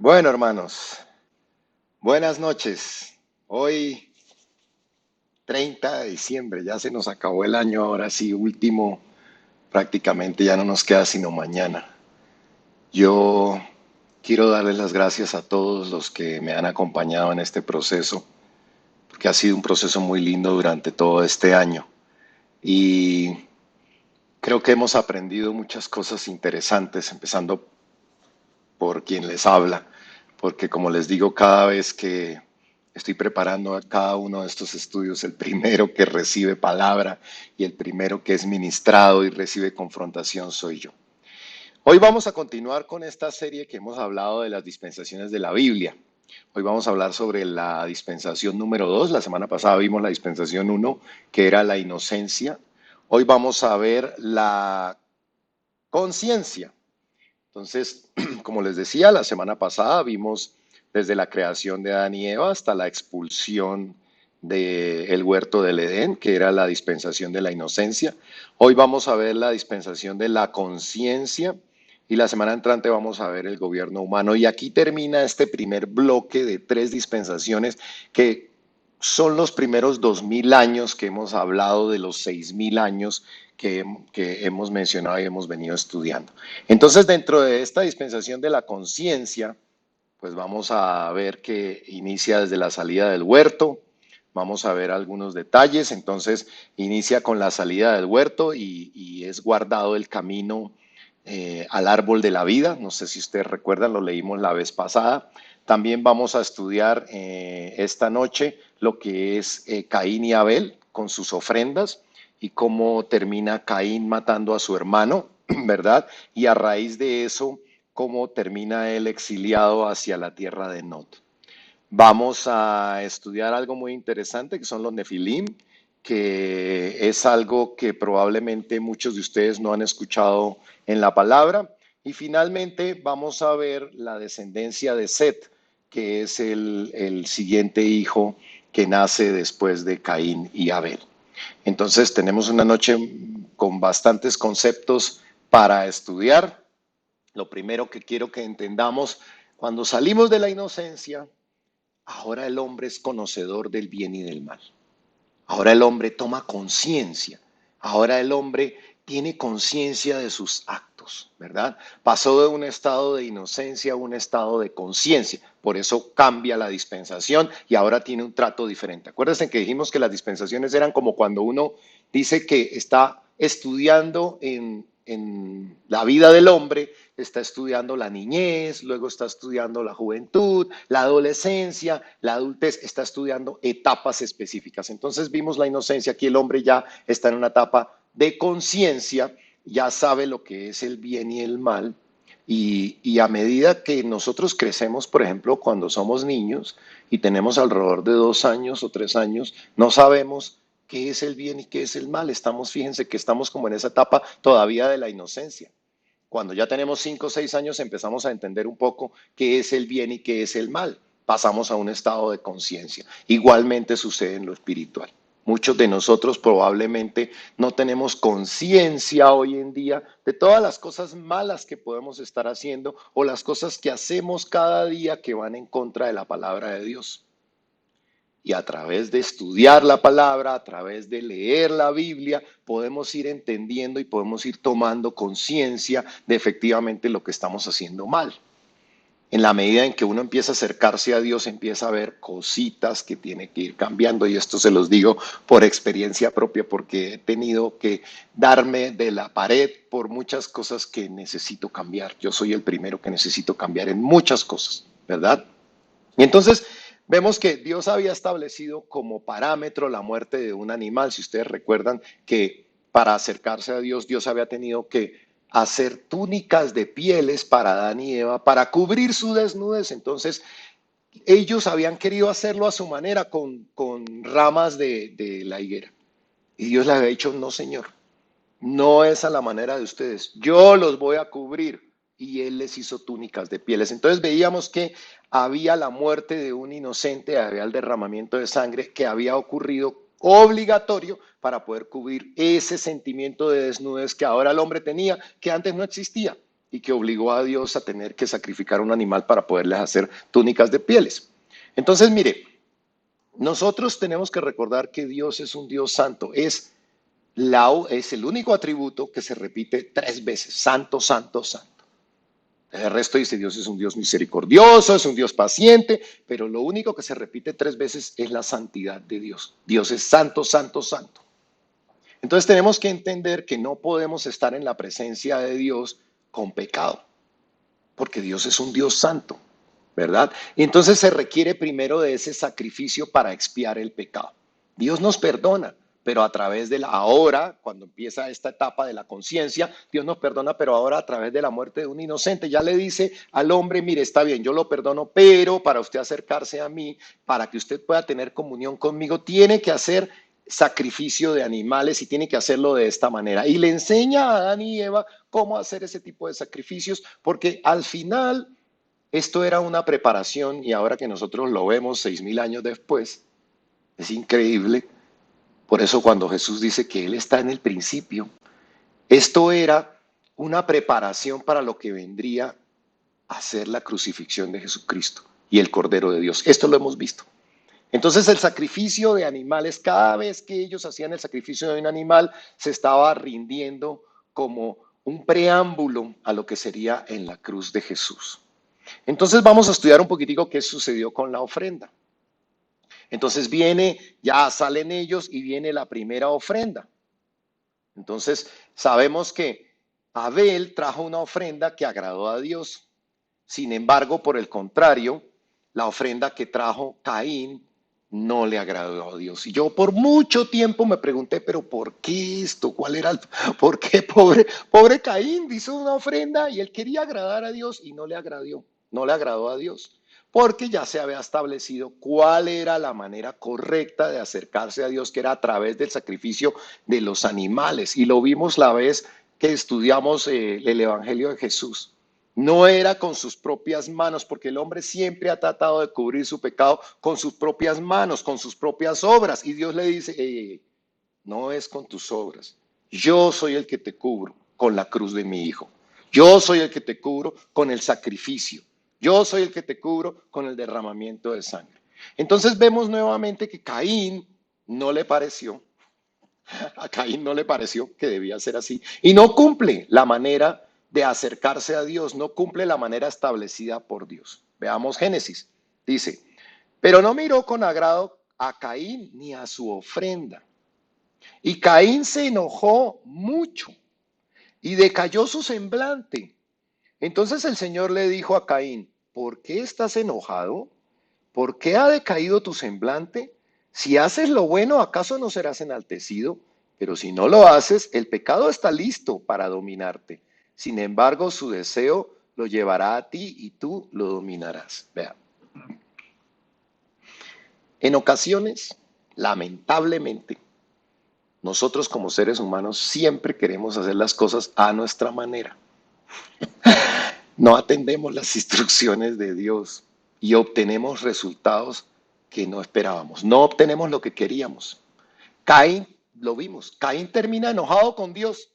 Bueno, hermanos, buenas noches. Hoy, 30 de diciembre, ya se nos acabó el año, ahora sí, último, prácticamente ya no nos queda sino mañana. Yo quiero darles las gracias a todos los que me han acompañado en este proceso, porque ha sido un proceso muy lindo durante todo este año. Y creo que hemos aprendido muchas cosas interesantes, empezando por quien les habla, porque como les digo, cada vez que estoy preparando a cada uno de estos estudios, el primero que recibe palabra y el primero que es ministrado y recibe confrontación soy yo. Hoy vamos a continuar con esta serie que hemos hablado de las dispensaciones de la Biblia. Hoy vamos a hablar sobre la dispensación número 2. La semana pasada vimos la dispensación uno, que era la inocencia. Hoy vamos a ver la conciencia. Entonces, como les decía, la semana pasada vimos desde la creación de Adán y Eva hasta la expulsión del huerto del Edén, que era la dispensación de la inocencia. Hoy vamos a ver la dispensación de la conciencia y la semana entrante vamos a ver el gobierno humano. Y aquí termina este primer bloque de tres dispensaciones que son los primeros 2000 años que hemos hablado de los 6000 años que hemos mencionado y hemos venido estudiando. Entonces, dentro de esta dispensación de la conciencia, pues vamos a ver que inicia desde la salida del huerto, vamos a ver algunos detalles, entonces inicia con la salida del huerto y es guardado el camino al árbol de la vida, no sé si ustedes recuerdan, lo leímos la vez pasada. También vamos a estudiar esta noche lo que es Caín y Abel con sus ofrendas y cómo termina Caín matando a su hermano, ¿verdad? Y a raíz de eso, cómo termina él exiliado hacia la tierra de Nod. Vamos a estudiar algo muy interesante que son los Nefilim, que es algo que probablemente muchos de ustedes no han escuchado en la palabra. Y finalmente vamos a ver la descendencia de Set, que es el siguiente hijo que nace después de Caín y Abel. Entonces tenemos una noche con bastantes conceptos para estudiar. Lo primero que quiero que entendamos, cuando salimos de la inocencia, ahora el hombre es conocedor del bien y del mal. Ahora el hombre toma conciencia. Ahora el hombre tiene conciencia de sus actos, ¿verdad? Pasó de un estado de inocencia a un estado de conciencia. Por eso cambia la dispensación y ahora tiene un trato diferente. Acuérdense que dijimos que las dispensaciones eran como cuando uno dice que está estudiando en la vida del hombre, está estudiando la niñez, luego está estudiando la juventud, la adolescencia, la adultez, está estudiando etapas específicas. Entonces vimos la inocencia, aquí el hombre ya está en una etapa de conciencia, ya sabe lo que es el bien y el mal, y a medida que nosotros crecemos, por ejemplo, cuando somos niños y tenemos alrededor de 2 años o 3 años, no sabemos qué es el bien y qué es el mal. Estamos, fíjense que estamos como en esa etapa todavía de la inocencia. Cuando ya tenemos 5 o 6 años empezamos a entender un poco qué es el bien y qué es el mal. Pasamos a un estado de conciencia. Igualmente sucede en lo espiritual. Muchos de nosotros probablemente no tenemos conciencia hoy en día de todas las cosas malas que podemos estar haciendo o las cosas que hacemos cada día que van en contra de la palabra de Dios. Y a través de estudiar la palabra, a través de leer la Biblia, podemos ir entendiendo y podemos ir tomando conciencia de efectivamente lo que estamos haciendo mal. En la medida en que uno empieza a acercarse a Dios, empieza a ver cositas que tiene que ir cambiando. Y esto se los digo por experiencia propia, porque he tenido que darme de la pared por muchas cosas que necesito cambiar. Yo soy el primero que necesito cambiar en muchas cosas, ¿verdad? Y entonces vemos que Dios había establecido como parámetro la muerte de un animal. Si ustedes recuerdan que para acercarse a Dios, Dios había tenido que hacer túnicas de pieles para Adán y Eva, para cubrir su desnudez. Entonces, ellos habían querido hacerlo a su manera con ramas de la higuera. Y Dios les había dicho, no, Señor, no es a la manera de ustedes. Yo los voy a cubrir. Y él les hizo túnicas de pieles. Entonces veíamos que había la muerte de un inocente, había el derramamiento de sangre que había ocurrido obligatorio para poder cubrir ese sentimiento de desnudez que ahora el hombre tenía, que antes no existía. y que obligó a Dios a tener que sacrificar un animal para poderles hacer túnicas de pieles. Entonces, mire, nosotros tenemos que recordar que Dios es un Dios santo. Es el único atributo que se repite 3 veces. Santo, santo, santo. El resto dice Dios es un Dios misericordioso, es un Dios paciente, pero lo único que se repite 3 veces es la santidad de Dios. Dios es santo, santo, santo. Entonces tenemos que entender que no podemos estar en la presencia de Dios con pecado, porque Dios es un Dios santo, ¿verdad? Y entonces se requiere primero de ese sacrificio para expiar el pecado. Dios nos perdona, pero a través de ahora, cuando empieza esta etapa de la conciencia, Dios nos perdona, pero ahora a través de la muerte de un inocente. Ya le dice al hombre, mire, está bien, yo lo perdono, pero para usted acercarse a mí, para que usted pueda tener comunión conmigo, tiene que hacer sacrificio de animales y tiene que hacerlo de esta manera. Y le enseña a Adán y Eva cómo hacer ese tipo de sacrificios, porque al final esto era una preparación y ahora que nosotros lo vemos 6000 años después, es increíble. Por eso cuando Jesús dice que Él está en el principio, esto era una preparación para lo que vendría a ser la crucifixión de Jesucristo y el Cordero de Dios. Esto lo hemos visto. Entonces el sacrificio de animales, cada vez que ellos hacían el sacrificio de un animal, se estaba rindiendo como un preámbulo a lo que sería en la cruz de Jesús. Entonces vamos a estudiar un poquitico qué sucedió con la ofrenda. Entonces ya salen ellos y viene la primera ofrenda. Entonces sabemos que Abel trajo una ofrenda que agradó a Dios. Sin embargo, por el contrario, la ofrenda que trajo Caín no le agradó a Dios. Y yo por mucho tiempo me pregunté, pero ¿por qué esto? ¿Por qué pobre Caín hizo una ofrenda y él quería agradar a Dios y no le agradó a Dios? Porque ya se había establecido cuál era la manera correcta de acercarse a Dios, que era a través del sacrificio de los animales. Y lo vimos la vez que estudiamos el Evangelio de Jesús. No era con sus propias manos, porque el hombre siempre ha tratado de cubrir su pecado con sus propias manos, con sus propias obras. Y Dios le dice, no es con tus obras. Yo soy el que te cubro con la cruz de mi hijo. Yo soy el que te cubro con el sacrificio. Yo soy el que te cubro con el derramamiento de sangre. Entonces vemos nuevamente que a Caín no le pareció que debía ser así. Y no cumple la manera de acercarse a Dios, no cumple la manera establecida por Dios. Veamos Génesis. Dice, pero no miró con agrado a Caín ni a su ofrenda. Y Caín se enojó mucho y decayó su semblante. Entonces el Señor le dijo a Caín, ¿por qué estás enojado? ¿Por qué ha decaído tu semblante? Si haces lo bueno, ¿acaso no serás enaltecido? Pero si no lo haces, el pecado está listo para dominarte. Sin embargo, su deseo lo llevará a ti y tú lo dominarás. Vea. En ocasiones, lamentablemente, nosotros como seres humanos siempre queremos hacer las cosas a nuestra manera. No atendemos las instrucciones de Dios y obtenemos resultados que no esperábamos. No obtenemos lo que queríamos. Caín, lo vimos, Caín termina enojado con Dios.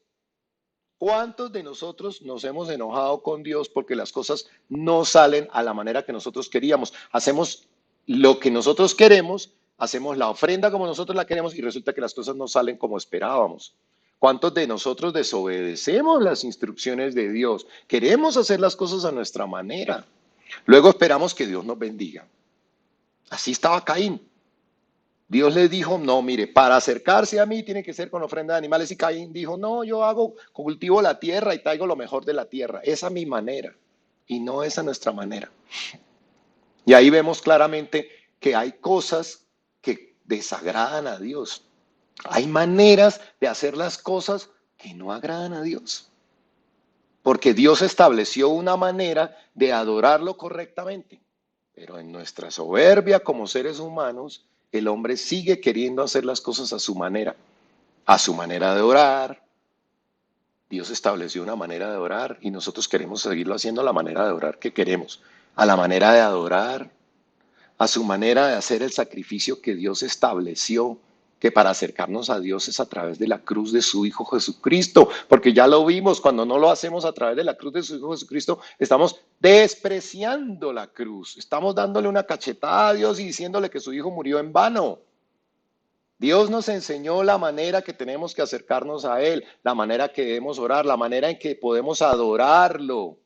¿Cuántos de nosotros nos hemos enojado con Dios porque las cosas no salen a la manera que nosotros queríamos? Hacemos lo que nosotros queremos, hacemos la ofrenda como nosotros la queremos y resulta que las cosas no salen como esperábamos. ¿Cuántos de nosotros desobedecemos las instrucciones de Dios? Queremos hacer las cosas a nuestra manera. Luego esperamos que Dios nos bendiga. Así estaba Caín. Dios le dijo, no, mire, para acercarse a mí tiene que ser con ofrenda de animales. Y Caín dijo, no, cultivo la tierra y traigo lo mejor de la tierra. Esa es mi manera y no esa nuestra manera. Y ahí vemos claramente que hay cosas que desagradan a Dios. Hay maneras de hacer las cosas que no agradan a Dios. Porque Dios estableció una manera de adorarlo correctamente. Pero en nuestra soberbia como seres humanos, el hombre sigue queriendo hacer las cosas a su manera de orar. Dios estableció una manera de orar y nosotros queremos seguirlo haciendo a la manera de orar que queremos, a la manera de adorar, a su manera de hacer el sacrificio que Dios estableció que para acercarnos a Dios es a través de la cruz de su Hijo Jesucristo, porque ya lo vimos, cuando no lo hacemos a través de la cruz de su Hijo Jesucristo, estamos despreciando la cruz, estamos dándole una cachetada a Dios y diciéndole que su Hijo murió en vano. Dios nos enseñó la manera que tenemos que acercarnos a Él, la manera que debemos orar, la manera en que podemos adorarlo,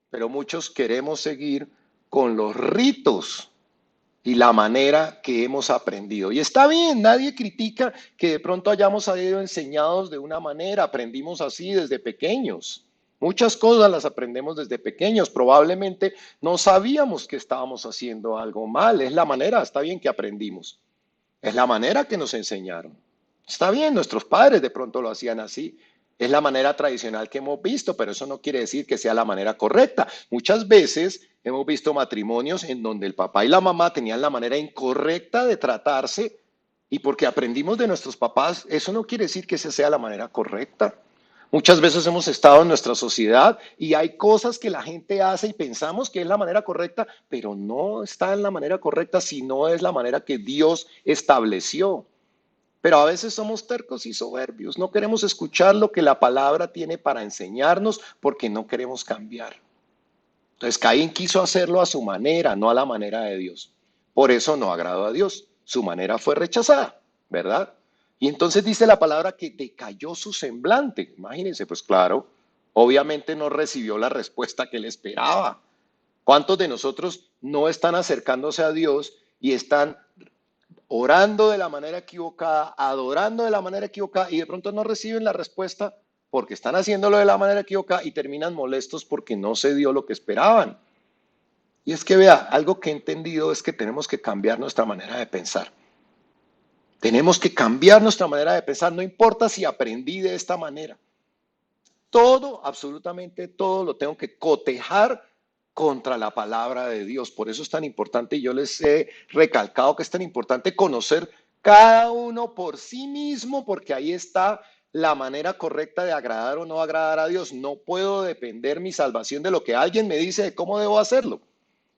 pero muchos queremos seguir con los ritos y la manera que hemos aprendido. Y está bien, nadie critica que de pronto hayamos sido enseñados de una manera, aprendimos así desde pequeños. Muchas cosas las aprendemos desde pequeños, probablemente no sabíamos que estábamos haciendo algo mal, es la manera, está bien que aprendimos, es la manera que nos enseñaron. Está bien, nuestros padres de pronto lo hacían así, es la manera tradicional que hemos visto, pero eso no quiere decir que sea la manera correcta. Muchas veces hemos visto matrimonios en donde el papá y la mamá tenían la manera incorrecta de tratarse y porque aprendimos de nuestros papás, eso no quiere decir que esa sea la manera correcta. Muchas veces hemos estado en nuestra sociedad y hay cosas que la gente hace y pensamos que es la manera correcta, pero no está en la manera correcta si no es la manera que Dios estableció. Pero a veces somos tercos y soberbios, no queremos escuchar lo que la palabra tiene para enseñarnos porque no queremos cambiar. Entonces Caín quiso hacerlo a su manera, no a la manera de Dios. Por eso no agradó a Dios. Su manera fue rechazada, ¿verdad? Y entonces dice la palabra que decayó su semblante. Imagínense, pues claro, obviamente no recibió la respuesta que él esperaba. ¿Cuántos de nosotros no están acercándose a Dios y están orando de la manera equivocada, adorando de la manera equivocada y de pronto no reciben la respuesta porque están haciéndolo de la manera equivocada y terminan molestos porque no se dio lo que esperaban? Y es que vea, algo que he entendido es que tenemos que cambiar nuestra manera de pensar. Tenemos que cambiar nuestra manera de pensar, no importa si aprendí de esta manera. Todo, absolutamente todo, lo tengo que cotejar contra la palabra de Dios. Por eso es tan importante, y yo les he recalcado que es tan importante conocer cada uno por sí mismo, porque ahí está la manera correcta de agradar o no agradar a Dios. No puedo depender mi salvación de lo que alguien me dice de cómo debo hacerlo.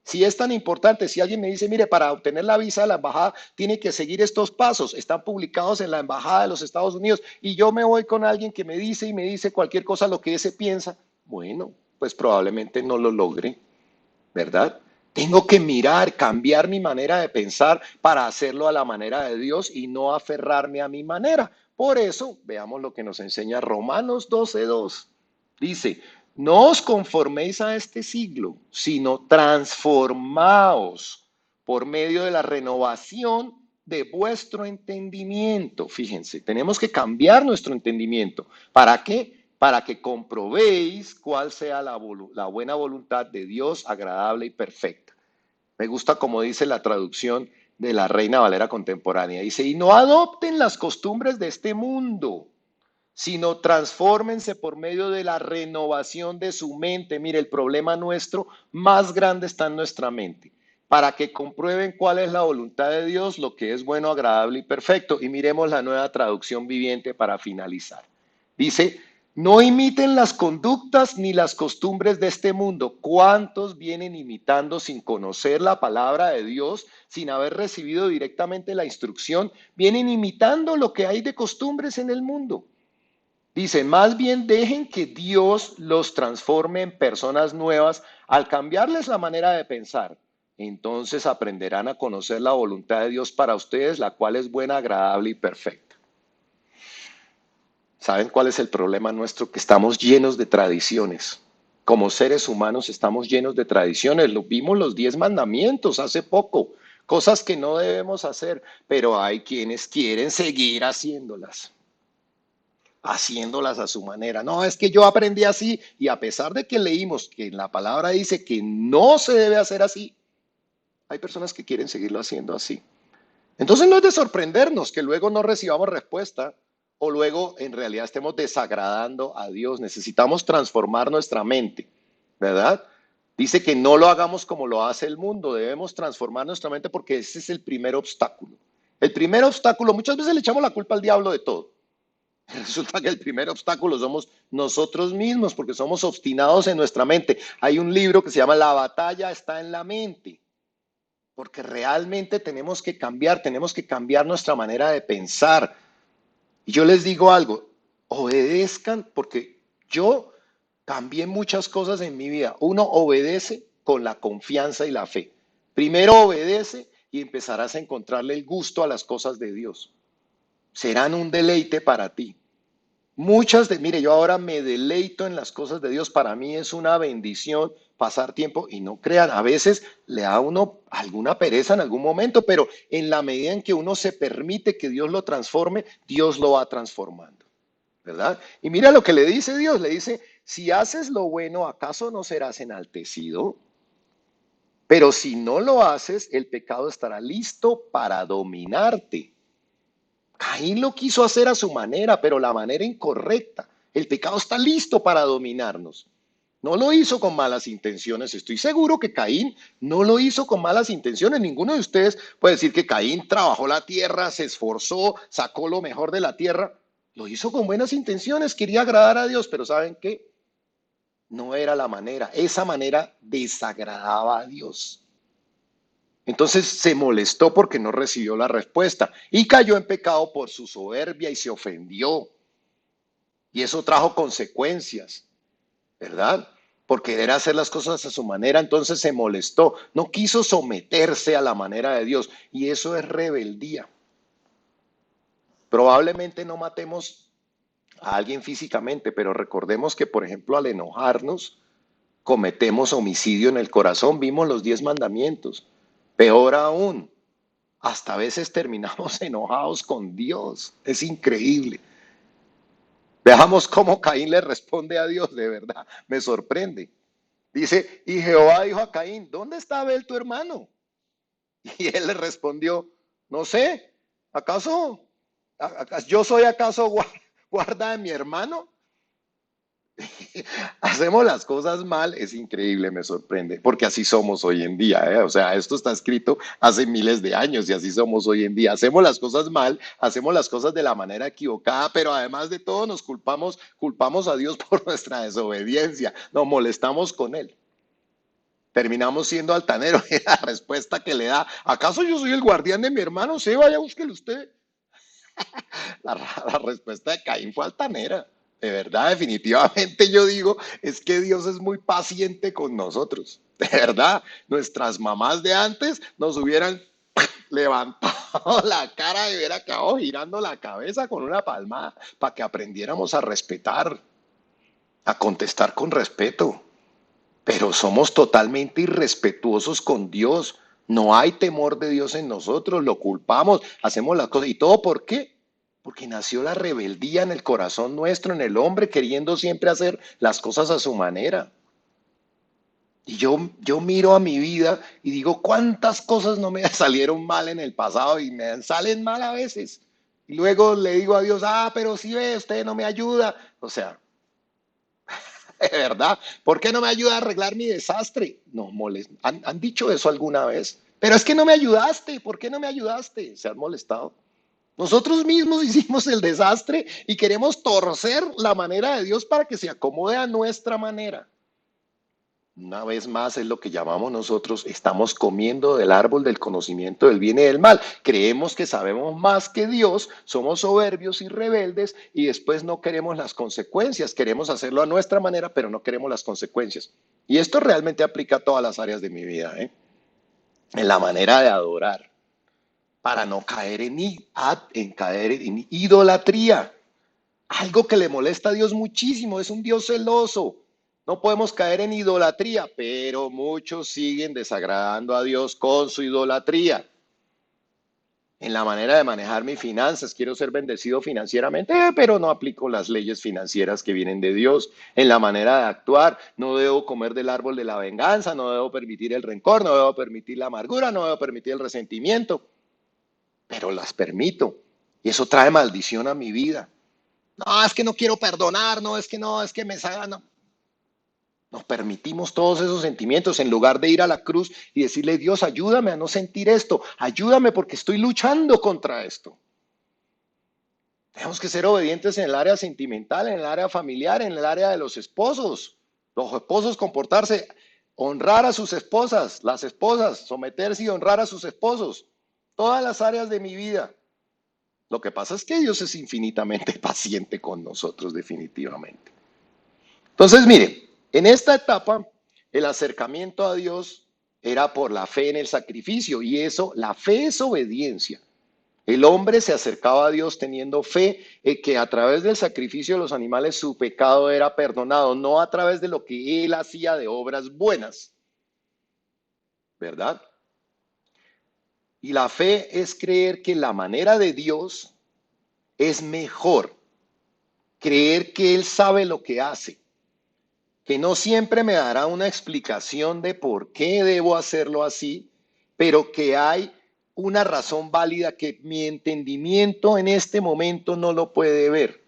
Si es tan importante, si alguien me dice, mire, para obtener la visa de la embajada tiene que seguir estos pasos, están publicados en la embajada de los Estados Unidos, y yo me voy con alguien que me dice y me dice cualquier cosa lo que ese piensa, bueno, pues probablemente no lo logre, ¿verdad? Tengo que mirar, cambiar mi manera de pensar para hacerlo a la manera de Dios y no aferrarme a mi manera. Por eso, veamos lo que nos enseña Romanos 12:2. Dice, no os conforméis a este siglo, sino transformaos por medio de la renovación de vuestro entendimiento. Fíjense, tenemos que cambiar nuestro entendimiento. ¿Para qué? Para que comprobéis cuál sea la buena voluntad de Dios, agradable y perfecta. Me gusta como dice la traducción de la Reina Valera contemporánea. Dice, y no adopten las costumbres de este mundo, sino transfórmense por medio de la renovación de su mente. Mire, el problema nuestro más grande está en nuestra mente, para que comprueben cuál es la voluntad de Dios, lo que es bueno, agradable y perfecto. Y miremos la nueva traducción viviente para finalizar. Dice, no imiten las conductas ni las costumbres de este mundo. ¿Cuántos vienen imitando sin conocer la palabra de Dios, sin haber recibido directamente la instrucción? Vienen imitando lo que hay de costumbres en el mundo. Dice, más bien dejen que Dios los transforme en personas nuevas al cambiarles la manera de pensar. Entonces aprenderán a conocer la voluntad de Dios para ustedes, la cual es buena, agradable y perfecta. ¿Saben cuál es el problema nuestro? Que estamos llenos de tradiciones. Como seres humanos estamos llenos de tradiciones. Lo vimos los 10 mandamientos hace poco. Cosas que no debemos hacer, pero hay quienes quieren seguir haciéndolas a su manera. No, es que yo aprendí así y a pesar de que leímos que en la palabra dice que no se debe hacer así, hay personas que quieren seguirlo haciendo así. Entonces no es de sorprendernos que luego no recibamos respuesta o luego en realidad estemos desagradando a Dios. Necesitamos transformar nuestra mente, ¿verdad? Dice que no lo hagamos como lo hace el mundo, debemos transformar nuestra mente porque ese es el primer obstáculo. El primer obstáculo, muchas veces le echamos la culpa al diablo de todo. Resulta que el primer obstáculo somos nosotros mismos porque somos obstinados en nuestra mente. Hay un libro que se llama La batalla está en la mente. porque realmente tenemos que cambiar nuestra manera de pensar. Y yo les digo algo, obedezcan, porque yo cambié muchas cosas en mi vida. Uno obedece con la confianza y la fe. Primero obedece y empezarás a encontrarle el gusto a las cosas de Dios. Serán un deleite para ti. Mire, yo ahora me deleito en las cosas de Dios. Para mí es una bendición pasar tiempo y no crean, a veces le da a uno alguna pereza en algún momento, pero en la medida en que uno se permite que Dios lo transforme, Dios lo va transformando, ¿verdad? Y mira lo que le dice Dios, le dice, si haces lo bueno, ¿acaso no serás enaltecido? Pero si no lo haces, el pecado estará listo para dominarte. Caín lo quiso hacer a su manera, pero la manera incorrecta. El pecado está listo para dominarnos. No lo hizo con malas intenciones. Estoy seguro que Caín no lo hizo con malas intenciones. Ninguno de ustedes puede decir que Caín trabajó la tierra, se esforzó, sacó lo mejor de la tierra. Lo hizo con buenas intenciones, quería agradar a Dios, pero ¿saben qué? No era la manera. Esa manera desagradaba a Dios. Entonces se molestó porque no recibió la respuesta y cayó en pecado por su soberbia y se ofendió. Y eso trajo consecuencias, ¿verdad? Por querer hacer las cosas a su manera, entonces se molestó, no quiso someterse a la manera de Dios. Y eso es rebeldía. Probablemente no matemos a alguien físicamente, pero recordemos que, por ejemplo, al enojarnos, cometemos homicidio en el corazón. Vimos los 10 mandamientos. Peor aún, hasta a veces terminamos enojados con Dios. Es increíble. Veamos cómo Caín le responde a Dios, de verdad. Me sorprende. Dice, y Jehová dijo a Caín, ¿dónde está Abel tu hermano? Y él le respondió, no sé, yo soy acaso guarda de mi hermano? Hacemos las cosas mal, es increíble, me sorprende, porque así somos hoy en día, ¿eh? O sea, esto está escrito hace miles de años y así somos hoy en día. Hacemos las cosas mal, hacemos las cosas de la manera equivocada, pero además de todo nos culpamos a Dios por nuestra desobediencia, nos molestamos con Él. Terminamos siendo altaneros y la respuesta que le da, ¿acaso yo soy el guardián de mi hermano? Sí, vaya, búsquelo usted. La, la respuesta de Caín fue altanera. De verdad, definitivamente yo digo, es que Dios es muy paciente con nosotros. De verdad, nuestras mamás de antes nos hubieran levantado la cara y hubiera acabado girando la cabeza con una palmada para que aprendiéramos a respetar, a contestar con respeto. Pero somos totalmente irrespetuosos con Dios. No hay temor de Dios en nosotros, lo culpamos, hacemos las cosas. ¿Y todo por qué? Porque nació la rebeldía en el corazón nuestro, en el hombre, queriendo siempre hacer las cosas a su manera. Y yo miro a mi vida y digo, ¿cuántas cosas no me salieron mal en el pasado y me salen mal a veces? Y luego le digo a Dios, pero si ve, usted no me ayuda. O sea, de verdad, ¿por qué no me ayuda a arreglar mi desastre? No molest ¿Han dicho eso alguna vez? Pero es que no me ayudaste, ¿por qué no me ayudaste? ¿Se han molestado? Nosotros mismos hicimos el desastre y queremos torcer la manera de Dios para que se acomode a nuestra manera. Una vez más es lo que llamamos nosotros, estamos comiendo del árbol del conocimiento del bien y del mal. Creemos que sabemos más que Dios, somos soberbios y rebeldes y después no queremos las consecuencias. Queremos hacerlo a nuestra manera, pero no queremos las consecuencias. Y esto realmente aplica a todas las áreas de mi vida, ¿eh? En la manera de adorar, para no caer en idolatría. Algo que le molesta a Dios muchísimo, es un Dios celoso. No podemos caer en idolatría, pero muchos siguen desagradando a Dios con su idolatría. En la manera de manejar mis finanzas, quiero ser bendecido financieramente, pero no aplico las leyes financieras que vienen de Dios. En la manera de actuar, no debo comer del árbol de la venganza, no debo permitir el rencor, no debo permitir la amargura, no debo permitir el resentimiento, pero las permito. Y eso trae maldición a mi vida. No, es que no quiero perdonar, no, es que no, es que me salga, no. Nos permitimos todos esos sentimientos en lugar de ir a la cruz y decirle, Dios, ayúdame a no sentir esto, ayúdame porque estoy luchando contra esto. Tenemos que ser obedientes en el área sentimental, en el área familiar, en el área de los esposos. Los esposos comportarse honrar a sus esposas, las esposas, someterse y honrar a sus esposos, todas las áreas de mi vida. Lo que pasa es que Dios es infinitamente paciente con nosotros, definitivamente. Entonces, mire, en esta etapa, el acercamiento a Dios era por la fe en el sacrificio, y eso, la fe es obediencia. El hombre se acercaba a Dios teniendo fe en que a través del sacrificio de los animales su pecado era perdonado, no a través de lo que él hacía de obras buenas, ¿verdad? Y la fe es creer que la manera de Dios es mejor, creer que Él sabe lo que hace, que no siempre me dará una explicación de por qué debo hacerlo así, pero que hay una razón válida que mi entendimiento en este momento no lo puede ver,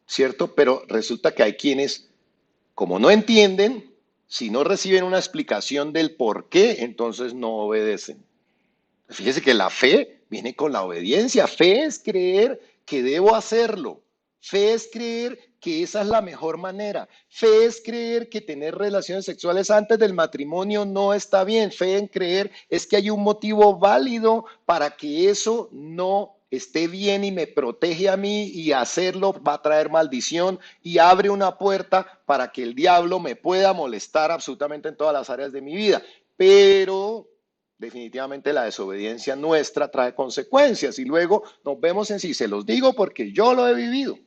¿cierto? Pero resulta que hay quienes, como no entienden, si no reciben una explicación del por qué, entonces no obedecen. Fíjese que la fe viene con la obediencia. Fe es creer que debo hacerlo. Fe es creer que esa es la mejor manera. Fe es creer que tener relaciones sexuales antes del matrimonio no está bien. Fe en creer es que hay un motivo válido para que eso no esté bien y me protege a mí, y hacerlo va a traer maldición y abre una puerta para que el diablo me pueda molestar absolutamente en todas las áreas de mi vida. Pero definitivamente la desobediencia nuestra trae consecuencias, y luego nos vemos en sí. Se los digo porque yo lo he vivido.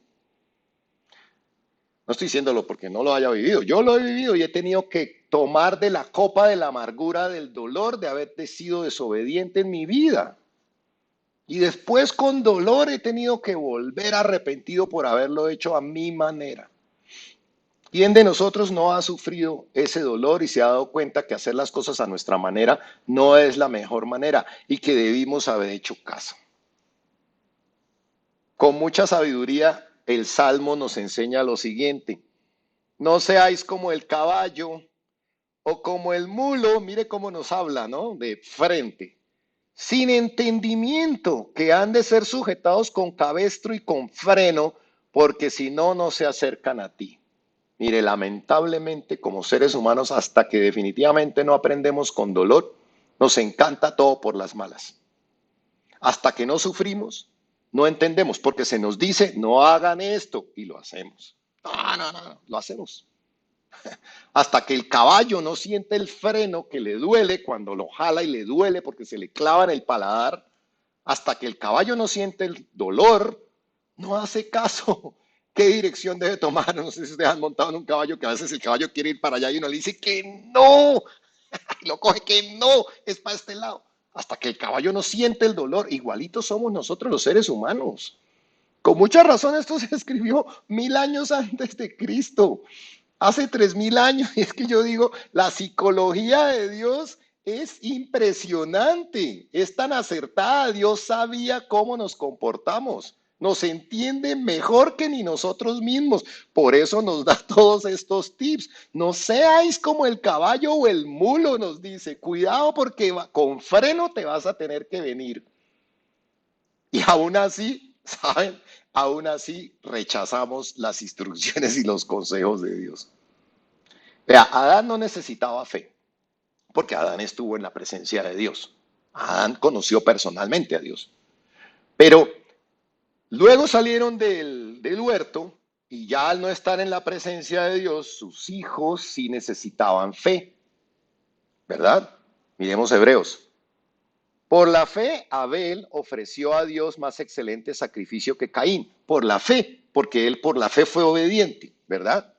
No estoy diciéndolo porque no lo haya vivido. Yo lo he vivido y he tenido que tomar de la copa de la amargura del dolor de haber sido desobediente en mi vida. Y después con dolor he tenido que volver arrepentido por haberlo hecho a mi manera. ¿Quién de nosotros no ha sufrido ese dolor y se ha dado cuenta que hacer las cosas a nuestra manera no es la mejor manera y que debimos haber hecho caso? Con mucha sabiduría, el Salmo nos enseña lo siguiente: no seáis como el caballo o como el mulo, mire cómo nos habla, ¿no? De frente, sin entendimiento, que han de ser sujetados con cabestro y con freno, porque si no, no se acercan a ti. Mire, lamentablemente como seres humanos, hasta que definitivamente no aprendemos con dolor, nos encanta todo por las malas. Hasta que no sufrimos, no entendemos, porque se nos dice, no hagan esto, y lo hacemos. No, lo hacemos. Hasta que el caballo no siente el freno que le duele cuando lo jala y le duele porque se le clava en el paladar, hasta que el caballo no siente el dolor, no hace caso. ¿Qué dirección debe tomar? No sé si ustedes han montado en un caballo, que a veces el caballo quiere ir para allá y uno le dice que no, y lo coge que no, es para este lado. Hasta que el caballo no siente el dolor. Igualitos somos nosotros los seres humanos. Con mucha razón esto se escribió 1000 años antes de Cristo, hace 3000 años. Y es que yo digo, la psicología de Dios es impresionante, es tan acertada. Dios sabía cómo nos comportamos, nos entiende mejor que ni nosotros mismos. Por eso nos da todos estos tips. No seáis como el caballo o el mulo, nos dice. Cuidado porque con freno te vas a tener que venir. Y aún así, ¿saben? Aún así rechazamos las instrucciones y los consejos de Dios. Vea, Adán no necesitaba fe, porque Adán estuvo en la presencia de Dios. Adán conoció personalmente a Dios. Pero luego salieron del huerto, y ya al no estar en la presencia de Dios, sus hijos sí necesitaban fe, ¿verdad? Miremos Hebreos. Por la fe, Abel ofreció a Dios más excelente sacrificio que Caín. Por la fe, porque él por la fe fue obediente, ¿verdad?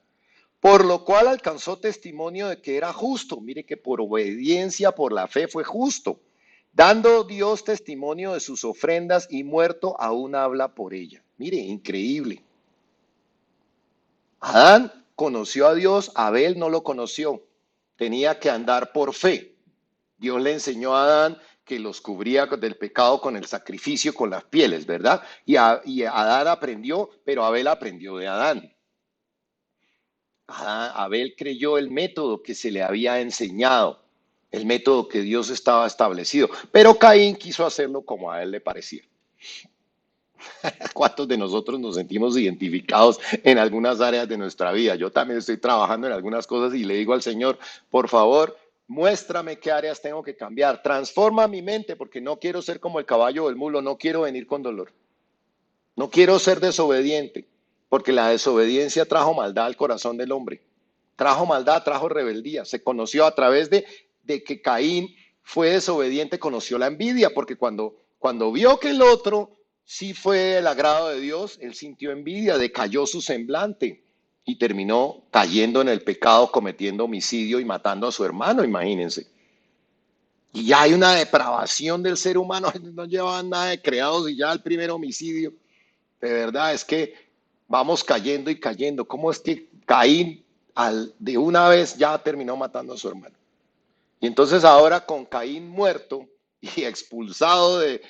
Por lo cual alcanzó testimonio de que era justo. Mire que por obediencia, por la fe fue justo, dando Dios testimonio de sus ofrendas, y muerto aún habla por ella. Mire, increíble. Adán conoció a Dios, Abel no lo conoció. Tenía que andar por fe. Dios le enseñó a Adán que los cubría del pecado con el sacrificio, con las pieles, ¿verdad? Y Adán aprendió, pero Abel aprendió de Adán. Abel creyó el método que se le había enseñado, el método que Dios estaba establecido, pero Caín quiso hacerlo como a él le parecía. ¿Cuántos de nosotros nos sentimos identificados en algunas áreas de nuestra vida? Yo también estoy trabajando en algunas cosas y le digo al Señor, por favor, muéstrame qué áreas tengo que cambiar. Transforma mi mente porque no quiero ser como el caballo o el mulo, no quiero venir con dolor. No quiero ser desobediente, porque la desobediencia trajo maldad al corazón del hombre. Trajo maldad, trajo rebeldía. Se conoció a través de que Caín fue desobediente, conoció la envidia, porque cuando vio que el otro sí fue el agrado de Dios, él sintió envidia, decayó su semblante y terminó cayendo en el pecado, cometiendo homicidio y matando a su hermano, imagínense. Y ya hay una depravación del ser humano, no llevaban nada de creados y ya el primer homicidio. De verdad, es que vamos cayendo y cayendo. ¿Cómo es que Caín de una vez ya terminó matando a su hermano? Y entonces ahora con Caín muerto y expulsado de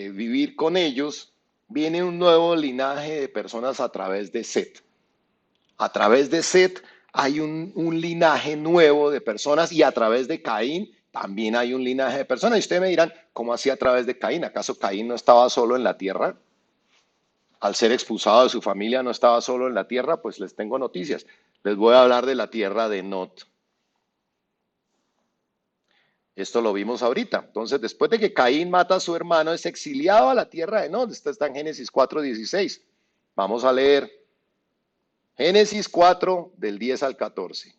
vivir con ellos, viene un nuevo linaje de personas a través de Set. A través de Set hay un linaje nuevo de personas y a través de Caín también hay un linaje de personas. Y ustedes me dirán, ¿cómo así a través de Caín? ¿Acaso Caín no estaba solo en la tierra? Al ser expulsado de su familia no estaba solo en la tierra, pues les tengo noticias. Les voy a hablar de la tierra de Not. Esto lo vimos ahorita. Entonces, después de que Caín mata a su hermano, es exiliado a la tierra de Not. Esto está en Génesis 4:16. Vamos a leer Génesis 4 del 10 al 14.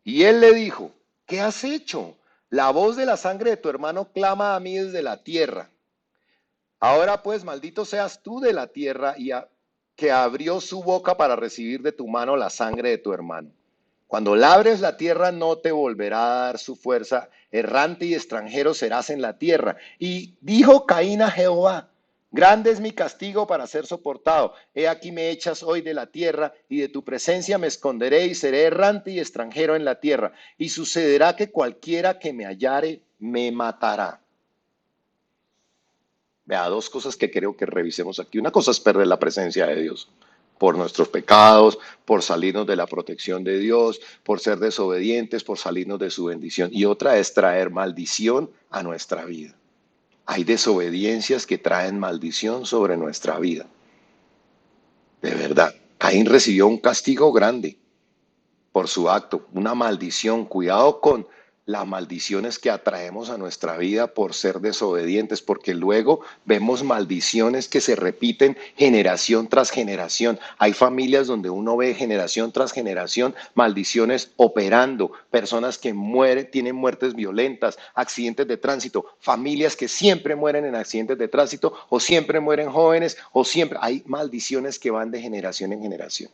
Y él le dijo, ¿qué has hecho? La voz de la sangre de tu hermano clama a mí desde la tierra. Ahora pues, maldito seas tú de la tierra y que abrió su boca para recibir de tu mano la sangre de tu hermano. Cuando labres la tierra no te volverá a dar su fuerza, errante y extranjero serás en la tierra. Y dijo Caín a Jehová, grande es mi castigo para ser soportado. He aquí me echas hoy de la tierra y de tu presencia me esconderé y seré errante y extranjero en la tierra. Y sucederá que cualquiera que me hallare me matará. Vea, dos cosas que creo que revisemos aquí. Una cosa es perder la presencia de Dios por nuestros pecados, por salirnos de la protección de Dios, por ser desobedientes, por salirnos de su bendición. Y otra es traer maldición a nuestra vida. Hay desobediencias que traen maldición sobre nuestra vida. De verdad, Caín recibió un castigo grande por su acto, una maldición. Cuidado con las maldiciones que atraemos a nuestra vida por ser desobedientes, porque luego vemos maldiciones que se repiten generación tras generación. Hay familias donde uno ve generación tras generación maldiciones operando, personas que mueren, tienen muertes violentas, accidentes de tránsito, familias que siempre mueren en accidentes de tránsito o siempre mueren jóvenes o siempre hay maldiciones que van de generación en generación.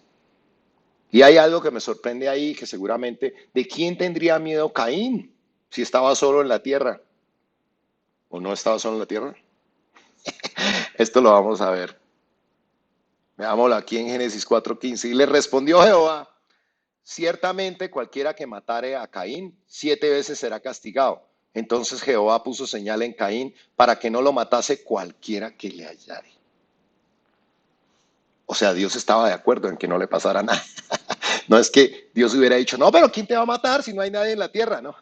Y hay algo que me sorprende ahí, que seguramente, ¿de quién tendría miedo Caín si estaba solo en la tierra? ¿O no estaba solo en la tierra? Esto lo vamos a ver. Veámoslo aquí en Génesis 4:15. Y le respondió Jehová, ciertamente cualquiera que matare a Caín 7 veces será castigado. Entonces Jehová puso señal en Caín para que no lo matase cualquiera que le hallare. O sea, Dios estaba de acuerdo en que no le pasara nada. No es que Dios hubiera dicho, no, pero ¿quién te va a matar si no hay nadie en la tierra? No.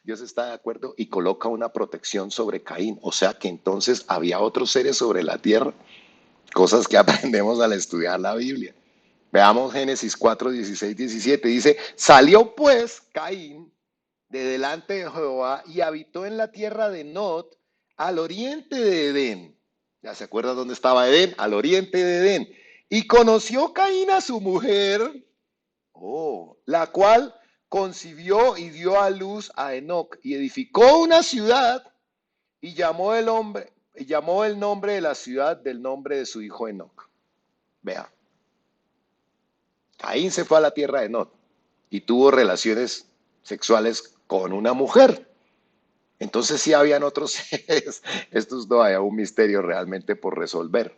Dios está de acuerdo y coloca una protección sobre Caín. O sea que entonces había otros seres sobre la tierra, cosas que aprendemos al estudiar la Biblia. Veamos Génesis 4, 16, 17. Dice, salió pues Caín de delante de Jehová y habitó en la tierra de Nod, al oriente de Edén. ¿Ya se acuerdan dónde estaba Edén? Al oriente de Edén. Y conoció Caín a su mujer, la cual concibió y dio a luz a Enoc y edificó una ciudad y llamó el nombre de la ciudad del nombre de su hijo Enoc. Vea, Caín se fue a la tierra de Enoc y tuvo relaciones sexuales con una mujer. Entonces sí habían otros seres. Esto es todavía un misterio realmente por resolver.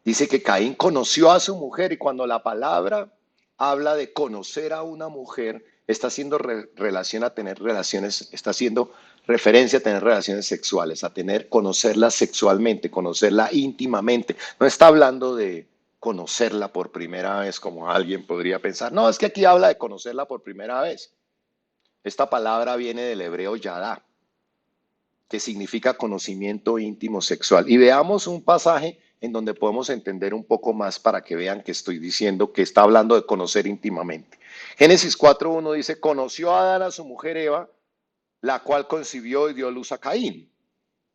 Dice que Caín conoció a su mujer y cuando la palabra habla de conocer a una mujer, está haciendo relación a tener relaciones, está haciendo referencia a tener relaciones sexuales, a tener, conocerla sexualmente, conocerla íntimamente. No está hablando de conocerla por primera vez, como alguien podría pensar. No, es que aquí habla de conocerla por primera vez. Esta palabra viene del hebreo yadá. que significa conocimiento íntimo sexual. Y veamos un pasaje en donde podemos entender un poco más para que vean que estoy diciendo que está hablando de conocer íntimamente. Génesis 4.1 dice, conoció a Adán a su mujer Eva, la cual concibió y dio luz a Caín.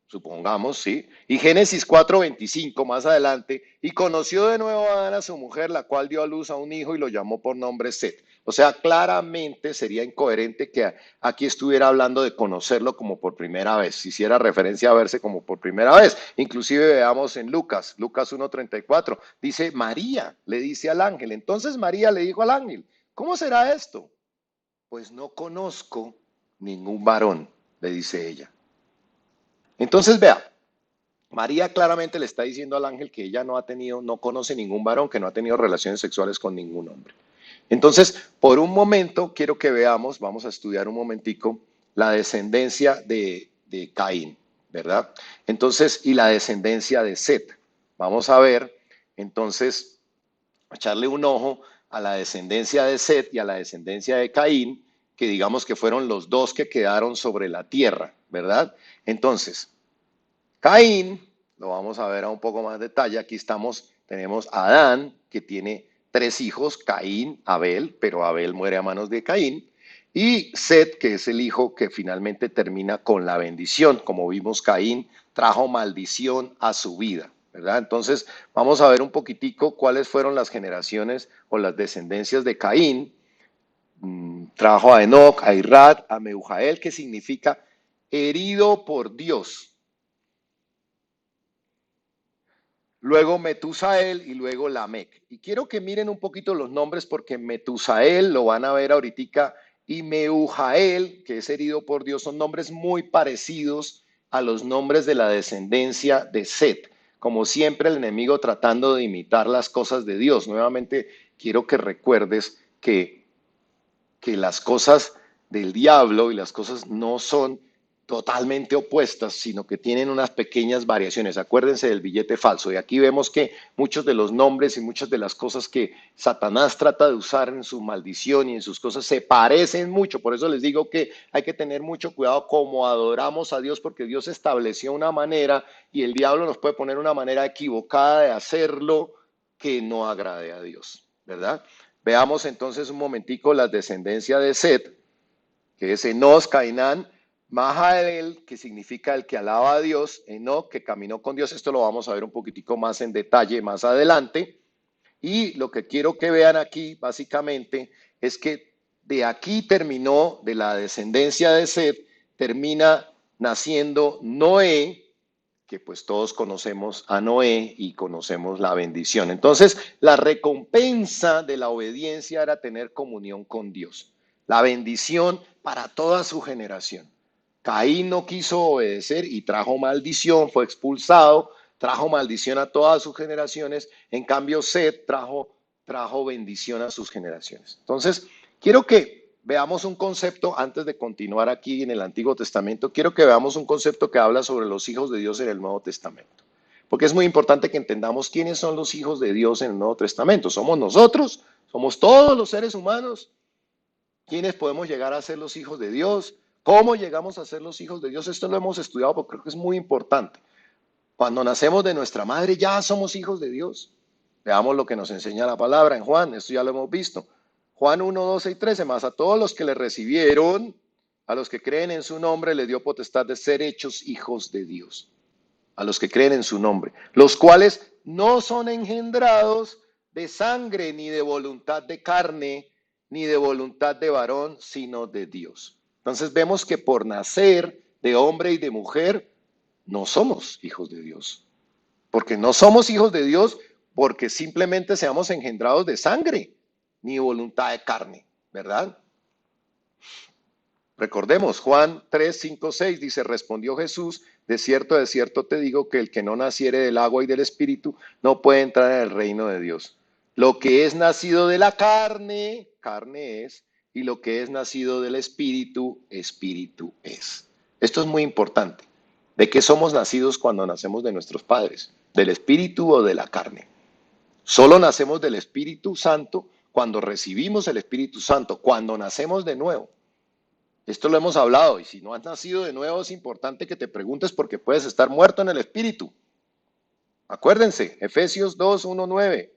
Supongamos, ¿sí? Y Génesis 4:25 más adelante, y conoció de nuevo a Adán a su mujer, la cual dio a luz a un hijo y lo llamó por nombre Set. O sea, claramente sería incoherente que aquí estuviera hablando de conocerlo como por primera vez, si hiciera referencia a verse como por primera vez. Inclusive veamos en Lucas 1:34, dice María, le dice al ángel. Entonces María le dijo al ángel, ¿cómo será esto? Pues no conozco ningún varón, le dice ella. Entonces vea, María claramente le está diciendo al ángel que ella no conoce ningún varón, que no ha tenido relaciones sexuales con ningún hombre. Entonces, por un momento, quiero que veamos, vamos a estudiar un momentico, la descendencia de Caín, ¿verdad? Entonces, y la descendencia de Set. Vamos a ver, entonces, echarle un ojo a la descendencia de Set y a la descendencia de Caín, que digamos que fueron los dos que quedaron sobre la tierra, ¿verdad? Entonces, Caín, lo vamos a ver a un poco más detalle. Aquí tenemos a Adán, que tiene tres hijos, Caín, Abel, pero Abel muere a manos de Caín. Y Set, que es el hijo que finalmente termina con la bendición. Como vimos, Caín trajo maldición a su vida, ¿verdad? Entonces, vamos a ver un poquitico cuáles fueron las generaciones o las descendencias de Caín. Trajo a Enoc, a Irad, a Meujael, que significa herido por Dios. Luego Metusael y luego Lamec. Y quiero que miren un poquito los nombres porque Metusael, lo van a ver ahorita, y Meujael, que es herido por Dios, son nombres muy parecidos a los nombres de la descendencia de Set. Como siempre, el enemigo tratando de imitar las cosas de Dios. Nuevamente, quiero que recuerdes que las cosas del diablo y las cosas no son totalmente opuestas, sino que tienen unas pequeñas variaciones. Acuérdense del billete falso. Y aquí vemos que muchos de los nombres y muchas de las cosas que Satanás trata de usar en su maldición y en sus cosas se parecen mucho. Por eso les digo que hay que tener mucho cuidado cómo adoramos a Dios, porque Dios estableció una manera y el diablo nos puede poner una manera equivocada de hacerlo que no agrade a Dios, ¿verdad? Veamos entonces un momentico la descendencia de Set, que es Enos, Cainán, Mahalalel, que significa el que alaba a Dios, Enoc, que caminó con Dios. Esto lo vamos a ver un poquitico más en detalle más adelante. Y lo que quiero que vean aquí, básicamente, es que de aquí terminó, de la descendencia de Set, termina naciendo Noé, que pues todos conocemos a Noé y conocemos la bendición. Entonces, la recompensa de la obediencia era tener comunión con Dios. La bendición para toda su generación. Caín no quiso obedecer y trajo maldición, fue expulsado, trajo maldición a todas sus generaciones. En cambio, Set trajo bendición a sus generaciones. Entonces, quiero que veamos un concepto, antes de continuar aquí en el Antiguo Testamento, quiero que veamos un concepto que habla sobre los hijos de Dios en el Nuevo Testamento. Porque es muy importante que entendamos quiénes son los hijos de Dios en el Nuevo Testamento. ¿Somos nosotros? ¿Somos todos los seres humanos? ¿Quiénes podemos llegar a ser los hijos de Dios? ¿Cómo llegamos a ser los hijos de Dios? Esto lo hemos estudiado porque creo que es muy importante. Cuando nacemos de nuestra madre ya somos hijos de Dios. Veamos lo que nos enseña la palabra en Juan, esto ya lo hemos visto. Juan 1, 12 y 13, más a todos los que le recibieron, a los que creen en su nombre, le dio potestad de ser hechos hijos de Dios. A los que creen en su nombre, los cuales no son engendrados de sangre, ni de voluntad de carne, ni de voluntad de varón, sino de Dios. Entonces vemos que por nacer de hombre y de mujer, no somos hijos de Dios. Porque no somos hijos de Dios porque simplemente seamos engendrados de sangre, ni voluntad de carne, ¿verdad? Recordemos, Juan 3, 5, 6 dice, respondió Jesús, de cierto te digo que el que no naciere del agua y del espíritu no puede entrar en el reino de Dios. Lo que es nacido de la carne, carne es, y lo que es nacido del espíritu, espíritu es. Esto es muy importante. ¿De qué somos nacidos cuando nacemos de nuestros padres? ¿Del espíritu o de la carne? Solo nacemos del Espíritu Santo cuando recibimos el Espíritu Santo, cuando nacemos de nuevo. Esto lo hemos hablado y si no has nacido de nuevo es importante que te preguntes porque puedes estar muerto en el espíritu. Acuérdense, Efesios 2, 1, 9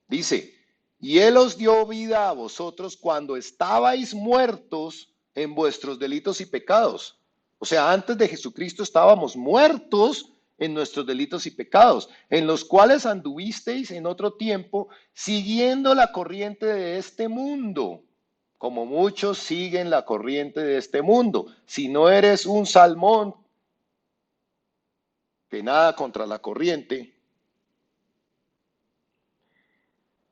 dice, y Él os dio vida a vosotros cuando estabais muertos en vuestros delitos y pecados. O sea, antes de Jesucristo estábamos muertos en nuestros delitos y pecados, en los cuales anduvisteis en otro tiempo, siguiendo la corriente de este mundo, como muchos siguen la corriente de este mundo. Si no eres un salmón que nada contra la corriente,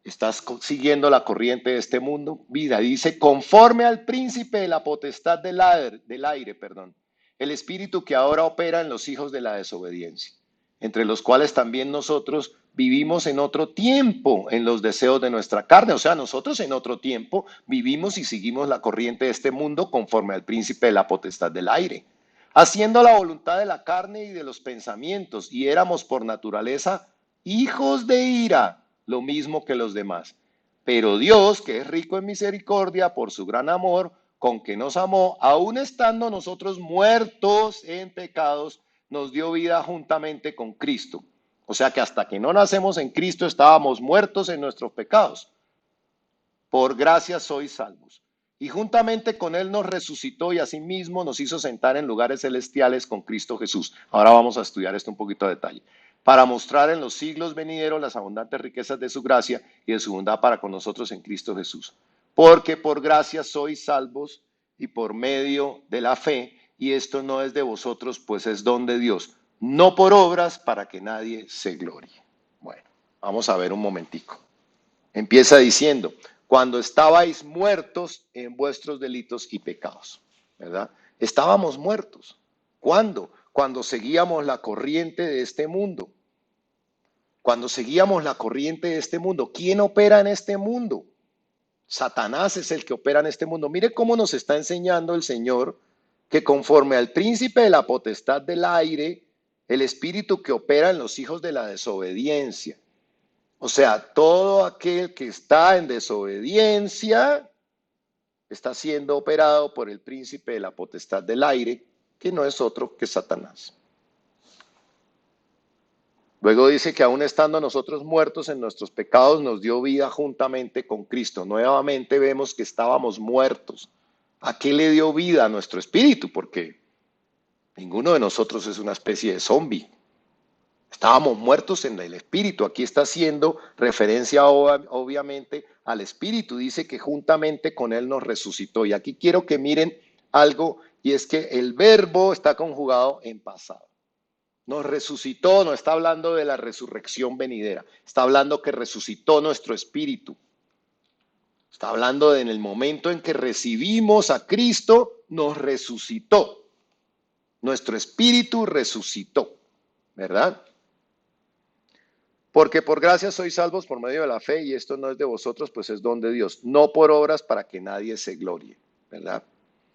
estás siguiendo la corriente de este mundo. Vida, dice, conforme al príncipe de la potestad del aire, perdón, el espíritu que ahora opera en los hijos de la desobediencia, entre los cuales también nosotros vivimos en otro tiempo en los deseos de nuestra carne. O sea, nosotros en otro tiempo vivimos y seguimos la corriente de este mundo conforme al príncipe de la potestad del aire, haciendo la voluntad de la carne y de los pensamientos, y éramos por naturaleza hijos de ira, lo mismo que los demás. Pero Dios, que es rico en misericordia por su gran amor, con que nos amó, aun estando nosotros muertos en pecados, nos dio vida juntamente con Cristo. O sea que hasta que no nacemos en Cristo estábamos muertos en nuestros pecados. Por gracia sois salvos. Y juntamente con Él nos resucitó y asimismo nos hizo sentar en lugares celestiales con Cristo Jesús. Ahora vamos a estudiar esto un poquito a detalle. Para mostrar en los siglos venideros las abundantes riquezas de su gracia y de su bondad para con nosotros en Cristo Jesús. Porque por gracia sois salvos y por medio de la fe, y esto no es de vosotros, pues es don de Dios, no por obras para que nadie se glorie. Bueno, vamos a ver un momentico. Empieza diciendo, cuando estabais muertos en vuestros delitos y pecados, ¿verdad? Estábamos muertos. ¿Cuándo? Cuando seguíamos la corriente de este mundo. Cuando seguíamos la corriente de este mundo. ¿Quién opera en este mundo? Satanás es el que opera en este mundo. Mire cómo nos está enseñando el Señor que conforme al príncipe de la potestad del aire, el espíritu que opera en los hijos de la desobediencia. O sea, todo aquel que está en desobediencia está siendo operado por el príncipe de la potestad del aire, que no es otro que Satanás. Luego dice que aún estando nosotros muertos en nuestros pecados, nos dio vida juntamente con Cristo. Nuevamente vemos que estábamos muertos. ¿A qué le dio vida? A nuestro espíritu, porque ninguno de nosotros es una especie de zombie. Estábamos muertos en el espíritu. Aquí está haciendo referencia obviamente al espíritu. Dice que juntamente con él nos resucitó. Y aquí quiero que miren algo, y es que el verbo está conjugado en pasado. Nos resucitó, no está hablando de la resurrección venidera. Está hablando que resucitó nuestro espíritu. Está hablando de en el momento en que recibimos a Cristo, nos resucitó. Nuestro espíritu resucitó, ¿verdad? Porque por gracia sois salvos por medio de la fe, y esto no es de vosotros, pues es don de Dios, no por obras para que nadie se glorie, ¿verdad?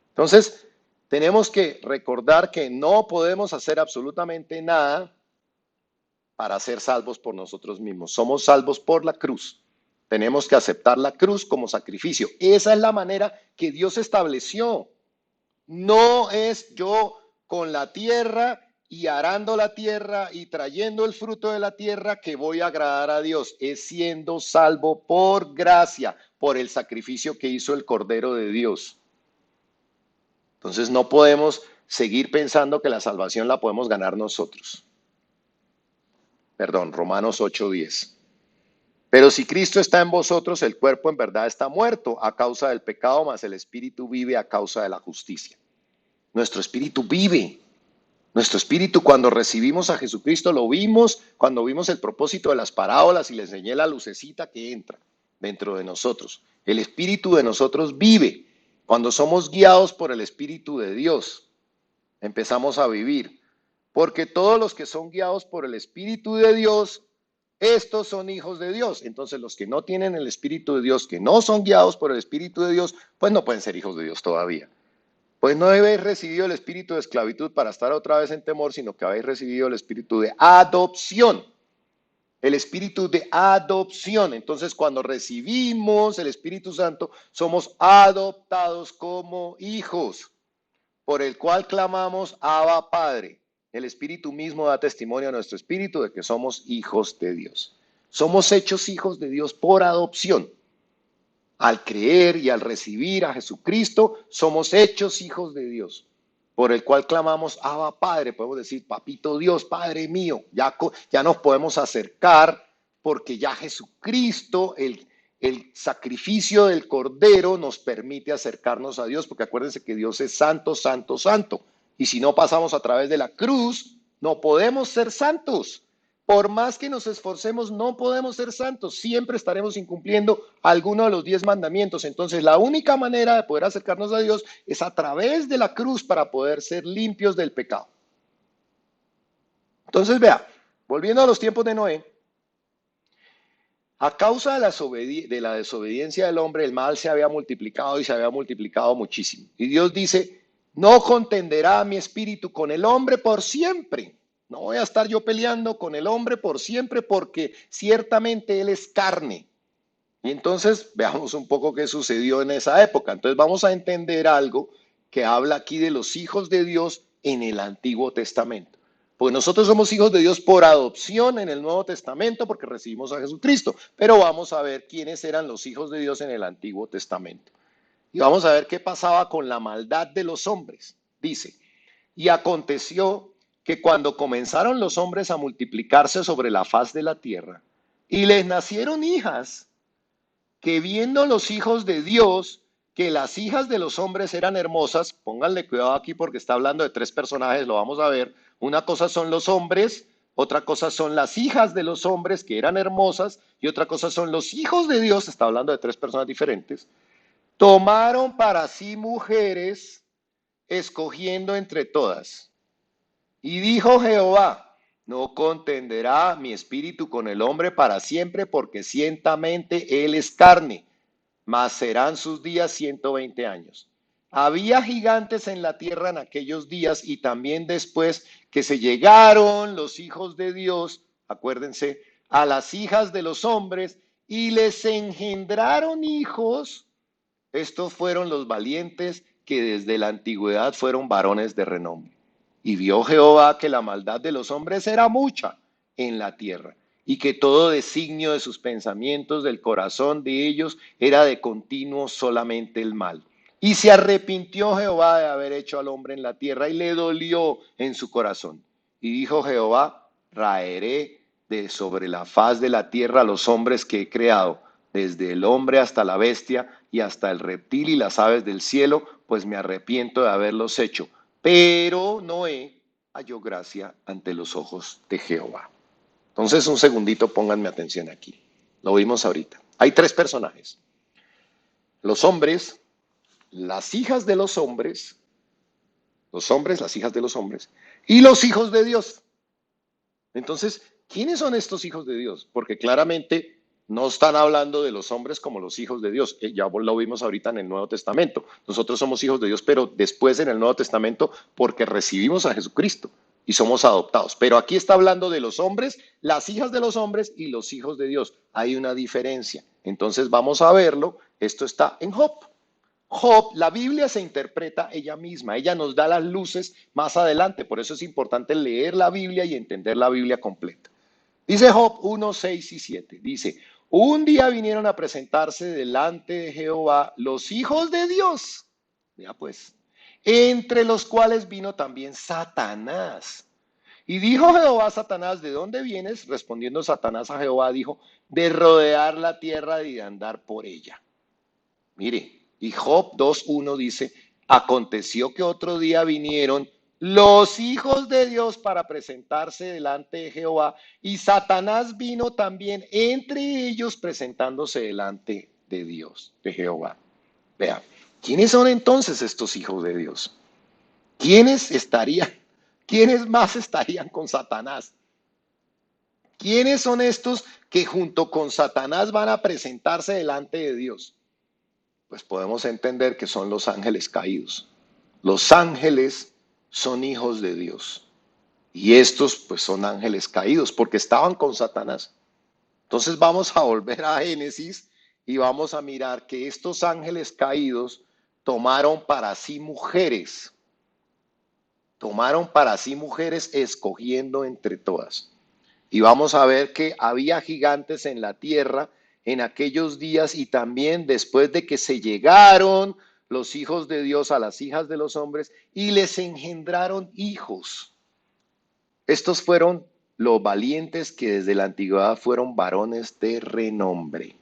Entonces, tenemos que recordar que no podemos hacer absolutamente nada para ser salvos por nosotros mismos. Somos salvos por la cruz. Tenemos que aceptar la cruz como sacrificio. Esa es la manera que Dios estableció. No es yo con la tierra y arando la tierra y trayendo el fruto de la tierra que voy a agradar a Dios. Es siendo salvo por gracia, por el sacrificio que hizo el Cordero de Dios. Entonces no podemos seguir pensando que la salvación la podemos ganar nosotros. Perdón, Romanos 8:10. Pero si Cristo está en vosotros, el cuerpo en verdad está muerto a causa del pecado, mas el espíritu vive a causa de la justicia. Nuestro espíritu vive. Nuestro espíritu, cuando recibimos a Jesucristo, lo vimos cuando vimos el propósito de las parábolas y le enseñé la lucecita que entra dentro de nosotros. El espíritu de nosotros vive. Cuando somos guiados por el espíritu de Dios, empezamos a vivir. Porque todos los que son guiados por el espíritu de Dios, estos son hijos de Dios. Entonces los que no tienen el espíritu de Dios, que no son guiados por el espíritu de Dios, pues no pueden ser hijos de Dios todavía. Pues no habéis recibido el espíritu de esclavitud para estar otra vez en temor, sino que habéis recibido el espíritu de adopción, El espíritu de adopción. Entonces, cuando recibimos el Espíritu Santo, somos adoptados como hijos, por el cual clamamos, Abba Padre. El Espíritu mismo da testimonio a nuestro espíritu de que somos hijos de Dios. Somos hechos hijos de Dios por adopción. Al creer y al recibir a Jesucristo, somos hechos hijos de Dios, por el cual clamamos, Abba Padre. Podemos decir, Papito Dios, Padre mío. Ya nos podemos acercar porque ya Jesucristo, el sacrificio del Cordero, nos permite acercarnos a Dios, porque acuérdense que Dios es santo, santo, santo. Y si no pasamos a través de la cruz, no podemos ser santos. Por más que nos esforcemos, no podemos ser santos. Siempre estaremos incumpliendo alguno de los 10 mandamientos. Entonces, la única manera de poder acercarnos a Dios es a través de la cruz para poder ser limpios del pecado. Entonces, vea, volviendo a los tiempos de Noé, a causa de la desobediencia del hombre, el mal se había multiplicado y se había multiplicado muchísimo. Y Dios dice, no contenderá mi espíritu con el hombre por siempre. No voy a estar yo peleando con el hombre por siempre porque ciertamente él es carne. Y entonces veamos un poco qué sucedió en esa época. Entonces vamos a entender algo que habla aquí de los hijos de Dios en el Antiguo Testamento. Pues nosotros somos hijos de Dios por adopción en el Nuevo Testamento porque recibimos a Jesucristo. Pero vamos a ver quiénes eran los hijos de Dios en el Antiguo Testamento. Y vamos a ver qué pasaba con la maldad de los hombres. Dice, y aconteció que cuando comenzaron los hombres a multiplicarse sobre la faz de la tierra, y les nacieron hijas, que viendo los hijos de Dios, que las hijas de los hombres eran hermosas, pónganle cuidado aquí porque está hablando de 3 personajes, lo vamos a ver. Una cosa son los hombres, otra cosa son las hijas de los hombres que eran hermosas, y otra cosa son los hijos de Dios, está hablando de 3 personas diferentes. Tomaron para sí mujeres, escogiendo entre todas. Y dijo Jehová, no contenderá mi espíritu con el hombre para siempre, porque ciertamente él es carne, mas serán sus días 120 años. Había gigantes en la tierra en aquellos días y también después que se llegaron los hijos de Dios, acuérdense, a las hijas de los hombres y les engendraron hijos. Estos fueron los valientes que desde la antigüedad fueron varones de renombre. Y vio Jehová que la maldad de los hombres era mucha en la tierra, y que todo designio de sus pensamientos del corazón de ellos era de continuo solamente el mal. Y se arrepintió Jehová de haber hecho al hombre en la tierra, y le dolió en su corazón. Y dijo Jehová, raeré de sobre la faz de la tierra a los hombres que he creado, desde el hombre hasta la bestia y hasta el reptil y las aves del cielo, pues me arrepiento de haberlos hecho. Pero Noé halló gracia ante los ojos de Jehová. Entonces, un segundito, pónganme atención aquí. Lo vimos ahorita. Hay 3 personajes. Los hombres, las hijas de los hombres, las hijas de los hombres, y los hijos de Dios. Entonces, ¿quiénes son estos hijos de Dios? Porque claramente no están hablando de los hombres como los hijos de Dios. Ya lo vimos ahorita en el Nuevo Testamento. Nosotros somos hijos de Dios, pero después en el Nuevo Testamento porque recibimos a Jesucristo y somos adoptados. Pero aquí está hablando de los hombres, las hijas de los hombres y los hijos de Dios. Hay una diferencia. Entonces vamos a verlo. Esto está en Job. Job, la Biblia se interpreta ella misma, ella nos da las luces más adelante, por eso es importante leer la Biblia y entender la Biblia completa. Dice Job 1, 6 y 7, dice, un día vinieron a presentarse delante de Jehová los hijos de Dios, ya pues, entre los cuales vino también Satanás. Y dijo Jehová a Satanás, ¿de dónde vienes? Respondiendo Satanás a Jehová, dijo, de rodear la tierra y de andar por ella. Mire, y Job 2:1 dice, aconteció que otro día vinieron los hijos de Dios para presentarse delante de Jehová, y Satanás vino también entre ellos presentándose delante de Dios, de Jehová. Vea, ¿quiénes son entonces estos hijos de Dios? ¿Quiénes más estarían con Satanás? ¿Quiénes son estos que junto con Satanás van a presentarse delante de Dios? Pues podemos entender que son los ángeles caídos. Los ángeles son hijos de Dios. Y estos pues son ángeles caídos porque estaban con Satanás. Entonces vamos a volver a Génesis y vamos a mirar que estos ángeles caídos tomaron para sí mujeres, escogiendo entre todas. Y vamos a ver que había gigantes en la tierra en aquellos días y también después de que se llegaron los hijos de Dios a las hijas de los hombres y les engendraron hijos. Estos fueron los valientes que desde la antigüedad fueron varones de renombre.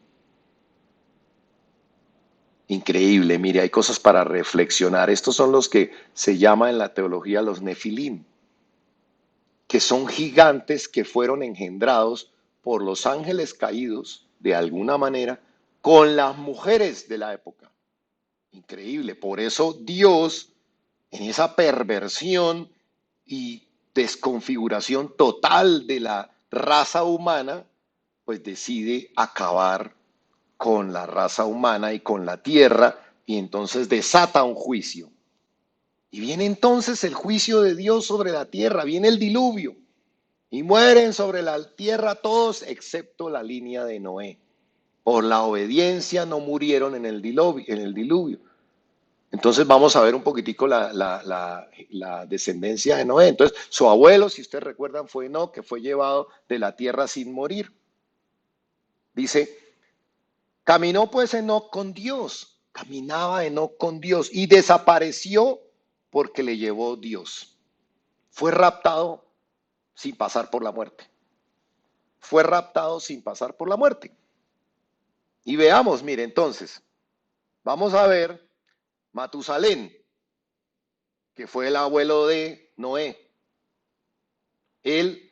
Increíble, mire, hay cosas para reflexionar. Estos son los que se llama en la teología los nefilim, que son gigantes que fueron engendrados por los ángeles caídos, de alguna manera, con las mujeres de la época. Increíble. Por eso Dios, en esa perversión y desconfiguración total de la raza humana, pues decide acabar con la raza humana y con la tierra, y entonces desata un juicio. Y viene entonces el juicio de Dios sobre la tierra, viene el diluvio. Y mueren sobre la tierra todos excepto la línea de Noé. Por la obediencia no murieron en el diluvio. Entonces vamos a ver un poquitico la descendencia de Noé. Entonces su abuelo, si ustedes recuerdan, fue Enoc, que fue llevado de la tierra sin morir. Dice, caminó pues Enoc con Dios, caminaba Enoc con Dios y desapareció porque le llevó Dios. Fue raptado sin pasar por la muerte. Fue raptado sin pasar por la muerte. Y veamos, mire, entonces, vamos a ver Matusalén, que fue el abuelo de Noé. Él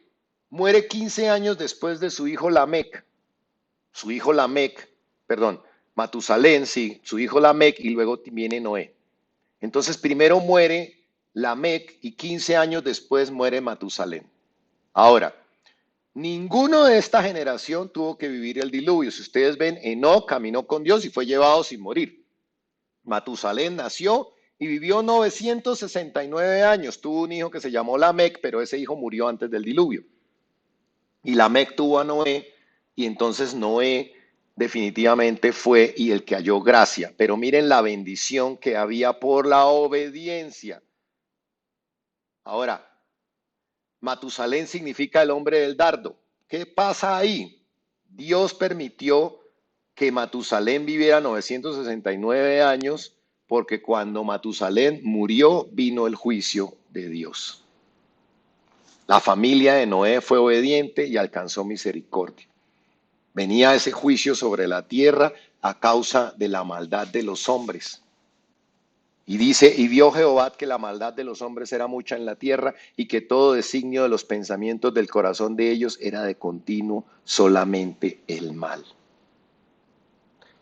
muere 15 años después de su hijo Lamec. Su hijo Lamec, perdón, Matusalén, sí, su hijo Lamec, y luego viene Noé. Entonces primero muere Lamec y 15 años después muere Matusalén. Ahora, ninguno de esta generación tuvo que vivir el diluvio. Si ustedes ven, Enoc caminó con Dios y fue llevado sin morir. Matusalén nació y vivió 969 años. Tuvo un hijo que se llamó Lamec, pero ese hijo murió antes del diluvio. Y Lamec tuvo a Noé, y entonces Noé definitivamente fue y el que halló gracia. Pero miren la bendición que había por la obediencia. Ahora, Matusalén significa el hombre del dardo. ¿Qué pasa ahí? Dios permitió que Matusalén viviera 969 años porque cuando Matusalén murió vino el juicio de Dios. La familia de Noé fue obediente y alcanzó misericordia. Venía ese juicio sobre la tierra a causa de la maldad de los hombres. Y dice, y vio Jehová que la maldad de los hombres era mucha en la tierra y que todo designio de los pensamientos del corazón de ellos era de continuo solamente el mal.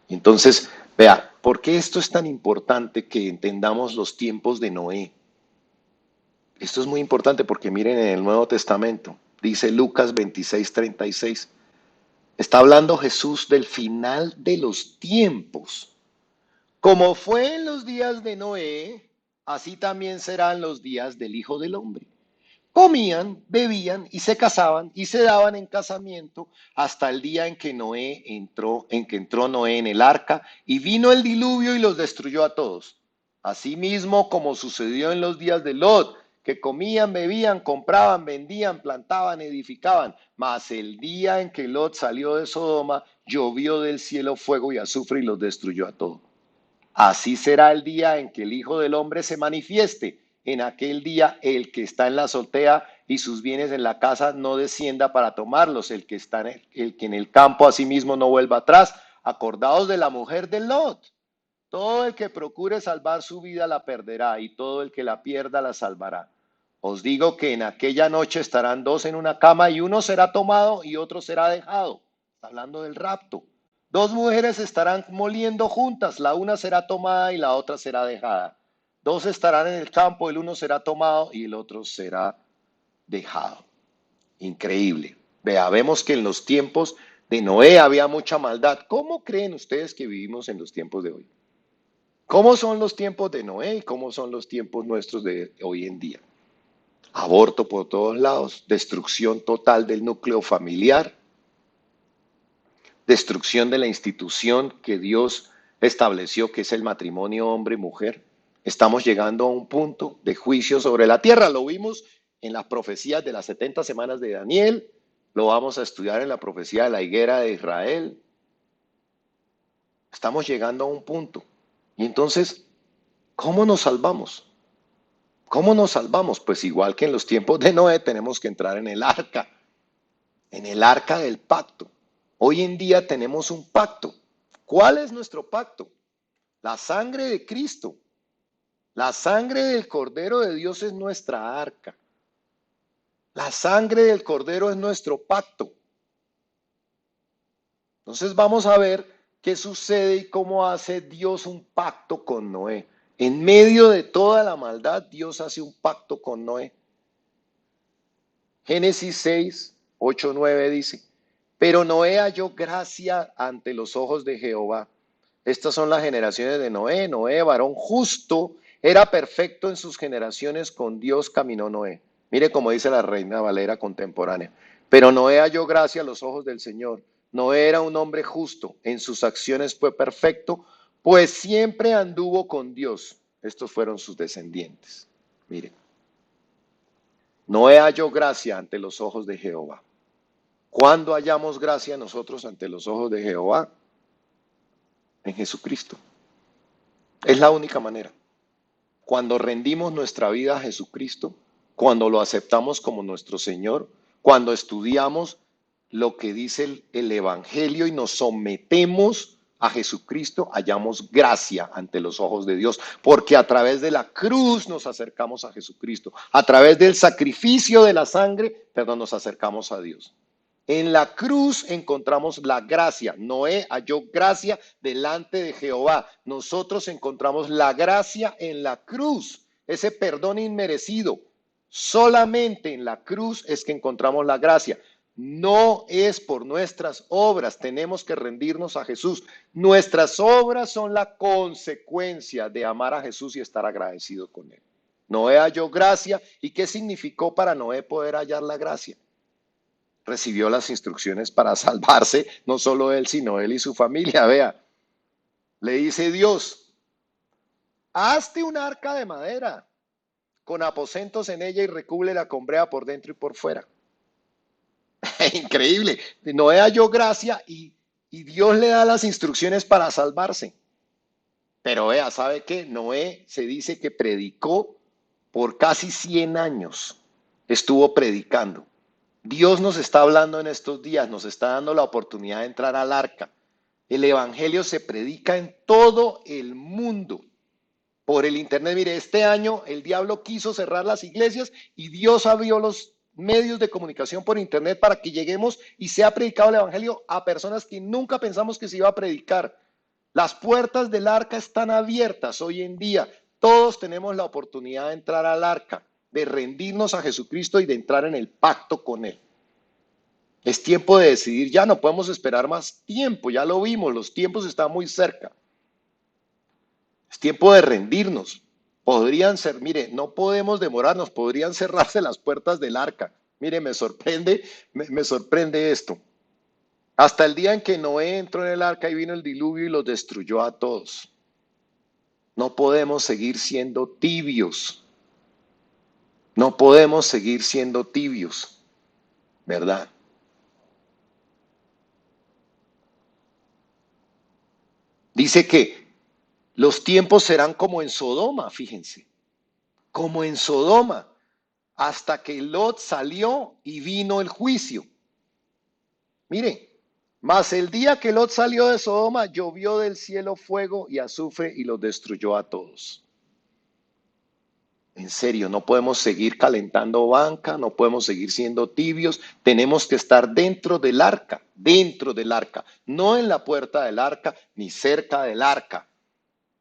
Entonces, vea, ¿por qué esto es tan importante que entendamos los tiempos de Noé? Esto es muy importante porque miren en el Nuevo Testamento, dice Lucas 26:36, está hablando Jesús del final de los tiempos. Como fue en los días de Noé, así también serán los días del Hijo del Hombre. Comían, bebían y se casaban y se daban en casamiento hasta el día en que entró Noé en el arca y vino el diluvio y los destruyó a todos. Asimismo como sucedió en los días de Lot, que comían, bebían, compraban, vendían, plantaban, edificaban. Mas el día en que Lot salió de Sodoma, llovió del cielo fuego y azufre y los destruyó a todos. Así será el día en que el Hijo del Hombre se manifieste. En aquel día el que está en la azotea y sus bienes en la casa no descienda para tomarlos, el que en el campo asimismo no vuelva atrás. Acordaos de la mujer de Lot. Todo el que procure salvar su vida la perderá, y todo el que la pierda la salvará. Os digo que en aquella noche estarán dos en una cama, y uno será tomado y otro será dejado. Está hablando del rapto. Dos mujeres estarán moliendo juntas, la una será tomada y la otra será dejada. Dos estarán en el campo, el uno será tomado y el otro será dejado. Increíble. Vea, vemos que en los tiempos de Noé había mucha maldad. ¿Cómo creen ustedes que vivimos en los tiempos de hoy? ¿Cómo son los tiempos de Noé y cómo son los tiempos nuestros de hoy en día? Aborto por todos lados, destrucción total del núcleo familiar, destrucción de la institución que Dios estableció, que es el matrimonio hombre y mujer. Estamos llegando a un punto de juicio sobre la tierra. Lo vimos en las profecías de las 70 semanas de Daniel, lo vamos a estudiar en la profecía de la higuera de Israel. Estamos llegando a un punto. Y entonces, ¿cómo nos salvamos? ¿Cómo nos salvamos? Pues igual que en los tiempos de Noé, tenemos que entrar en el arca del pacto. Hoy en día tenemos un pacto. ¿Cuál es nuestro pacto? La sangre de Cristo. La sangre del Cordero de Dios es nuestra arca. La sangre del Cordero es nuestro pacto. Entonces vamos a ver qué sucede y cómo hace Dios un pacto con Noé. En medio de toda la maldad, Dios hace un pacto con Noé. Génesis 6, 8, 9 dice, pero Noé halló gracia ante los ojos de Jehová. Estas son las generaciones de Noé. Noé, varón justo, era perfecto en sus generaciones, con Dios caminó Noé. Mire cómo dice la Reina Valera contemporánea. Pero Noé halló gracia a los ojos del Señor. Noé era un hombre justo, en sus acciones fue perfecto, pues siempre anduvo con Dios. Estos fueron sus descendientes. Mire, Noé halló gracia ante los ojos de Jehová. ¿Cuándo hallamos gracia nosotros ante los ojos de Jehová? En Jesucristo. Es la única manera. Cuando rendimos nuestra vida a Jesucristo, cuando lo aceptamos como nuestro Señor, cuando estudiamos lo que dice el Evangelio y nos sometemos a Jesucristo, hallamos gracia ante los ojos de Dios, porque a través de la cruz nos acercamos a Jesucristo, a través del sacrificio de la sangre, perdón, nos acercamos a Dios. En la cruz encontramos la gracia. Noé halló gracia delante de Jehová. Nosotros encontramos la gracia en la cruz, ese perdón inmerecido. Solamente en la cruz es que encontramos la gracia. No es por nuestras obras, tenemos que rendirnos a Jesús. Nuestras obras son la consecuencia de amar a Jesús y estar agradecido con Él. Noé halló gracia. ¿Y qué significó para Noé poder hallar la gracia? Recibió las instrucciones para salvarse, no solo él, sino él y su familia. Vea, le dice Dios, hazte un arca de madera con aposentos en ella y recúbrela con brea por dentro y por fuera. Increíble. Noé halló gracia y Dios le da las instrucciones para salvarse. Pero vea, ¿sabe qué? Noé se dice que predicó por casi 100 años. Estuvo predicando. Dios nos está hablando en estos días, nos está dando la oportunidad de entrar al arca. El evangelio se predica en todo el mundo. Por el internet, mire, este año el diablo quiso cerrar las iglesias y Dios abrió los medios de comunicación por internet para que lleguemos y sea predicado el evangelio a personas que nunca pensamos que se iba a predicar. Las puertas del arca están abiertas hoy en día. Todos tenemos la oportunidad de entrar al arca, de rendirnos a Jesucristo y de entrar en el pacto con Él. Es tiempo de decidir ya, no podemos esperar más tiempo, ya lo vimos, los tiempos están muy cerca. Es tiempo de rendirnos. Podrían ser, mire, no podemos demorarnos, podrían cerrarse las puertas del arca. Mire, me sorprende esto. Hasta el día en que Noé entró en el arca y vino el diluvio y los destruyó a todos. No podemos seguir siendo tibios. No podemos seguir siendo tibios, ¿verdad? Dice que los tiempos serán como en Sodoma, fíjense, como en Sodoma, hasta que Lot salió y vino el juicio. Mire, mas el día que Lot salió de Sodoma, llovió del cielo fuego y azufre y los destruyó a todos. En serio, no podemos seguir calentando banca, no podemos seguir siendo tibios, tenemos que estar dentro del arca, no en la puerta del arca ni cerca del arca.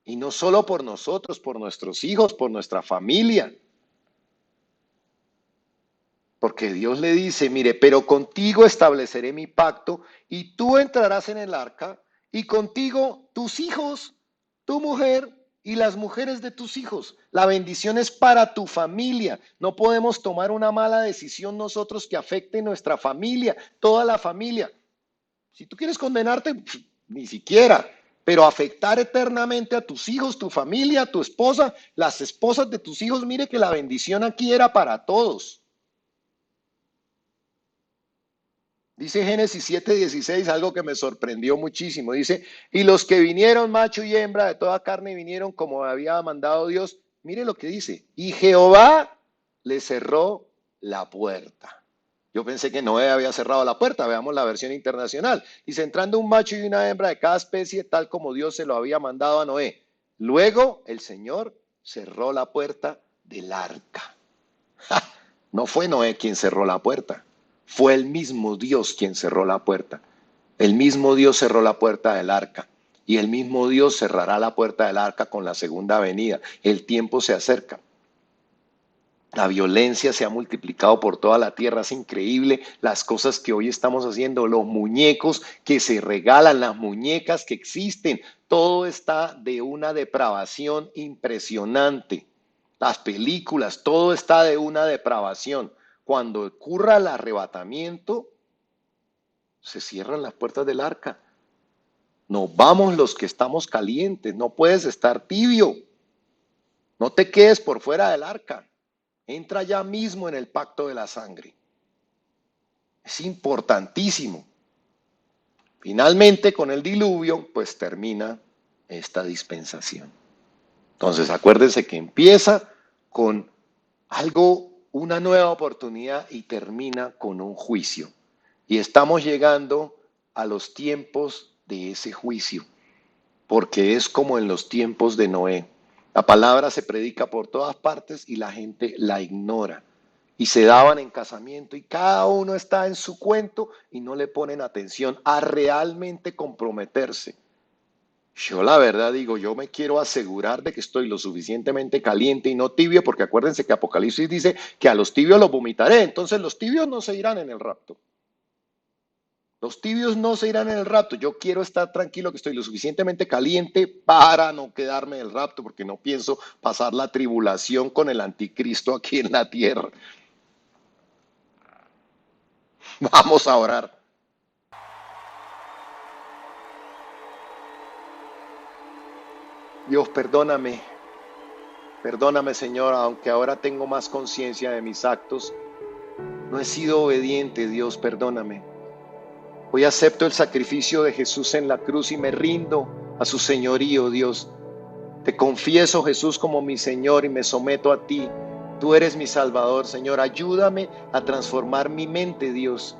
Y no solo por nosotros, por nuestros hijos, por nuestra familia. Porque Dios le dice, mire, pero contigo estableceré mi pacto y tú entrarás en el arca y contigo tus hijos, tu mujer y las mujeres de tus hijos. La bendición es para tu familia. No podemos tomar una mala decisión nosotros que afecte nuestra familia, toda la familia. Si tú quieres condenarte, ni siquiera. Pero afectar eternamente a tus hijos, tu familia, tu esposa, las esposas de tus hijos, mire que la bendición aquí era para todos. Dice Génesis 7:16, algo que me sorprendió muchísimo. Dice, y los que vinieron, macho y hembra, de toda carne, vinieron como había mandado Dios. Mire lo que dice, y Jehová le cerró la puerta. Yo pensé que Noé había cerrado la puerta, veamos la versión internacional. Dice, entrando un macho y una hembra de cada especie, tal como Dios se lo había mandado a Noé. Luego el Señor cerró la puerta del arca. ¡Ja! No fue Noé quien cerró la puerta, fue el mismo Dios quien cerró la puerta. El mismo Dios cerró la puerta del arca y el mismo Dios cerrará la puerta del arca con la segunda venida. El tiempo se acerca. La violencia se ha multiplicado por toda la tierra, es increíble las cosas que hoy estamos haciendo, los muñecos que se regalan, las muñecas que existen, todo está de una depravación impresionante. Las películas, todo está de una depravación. Cuando ocurra el arrebatamiento, se cierran las puertas del arca. Nos vamos los que estamos calientes, no puedes estar tibio, no te quedes por fuera del arca. Entra ya mismo en el pacto de la sangre. Es importantísimo. Finalmente, con el diluvio, pues termina esta dispensación. Entonces, acuérdense que empieza con algo, una nueva oportunidad y termina con un juicio. Y estamos llegando a los tiempos de ese juicio, porque es como en los tiempos de Noé. La palabra se predica por todas partes y la gente la ignora. Y se daban en casamiento y cada uno está en su cuento y no le ponen atención a realmente comprometerse. Yo la verdad digo, yo me quiero asegurar de que estoy lo suficientemente caliente y no tibio, porque acuérdense que Apocalipsis dice que a los tibios los vomitaré. Entonces los tibios no se irán en el rapto. Los tibios no se irán en el rapto. Yo quiero estar tranquilo que estoy lo suficientemente caliente para no quedarme en el rapto, porque no pienso pasar la tribulación con el anticristo aquí en la tierra. Vamos a orar. Dios, perdóname. Perdóname, Señor, aunque ahora tengo más conciencia de mis actos. No he sido obediente, Dios, perdóname. Hoy acepto el sacrificio de Jesús en la cruz y me rindo a su señorío, Dios. Te confieso, Jesús, como mi Señor y me someto a ti. Tú eres mi Salvador, Señor. Ayúdame a transformar mi mente, Dios.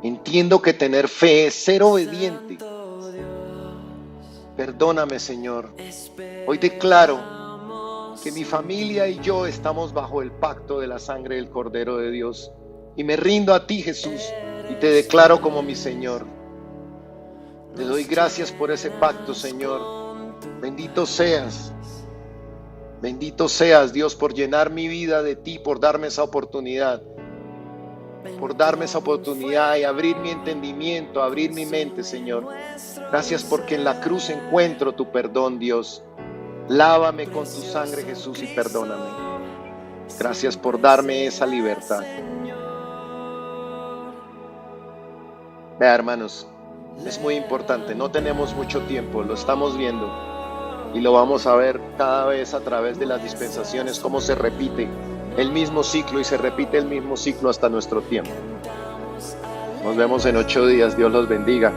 Entiendo que tener fe es ser obediente. Perdóname, Señor. Hoy declaro que mi familia y yo estamos bajo el pacto de la sangre del Cordero de Dios. Y me rindo a ti, Jesús, y te declaro como mi Señor. Te doy gracias por ese pacto, Señor. Bendito seas. Bendito seas, Dios, por llenar mi vida de ti, por darme esa oportunidad. Por darme esa oportunidad y abrir mi entendimiento, abrir mi mente, Señor. Gracias porque en la cruz encuentro tu perdón, Dios. Lávame con tu sangre, Jesús, y perdóname. Gracias por darme esa libertad. Vea, hermanos, es muy importante. No tenemos mucho tiempo, lo estamos viendo. Y lo vamos a ver cada vez a través de las dispensaciones, cómo se repite el mismo ciclo y se repite el mismo ciclo hasta nuestro tiempo. Nos vemos en 8 días. Dios los bendiga.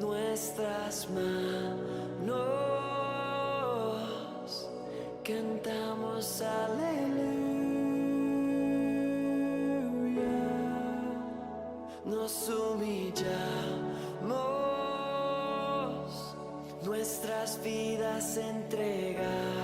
nuestras manos, cantamos aleluya, nos humillamos, nuestras vidas entregamos.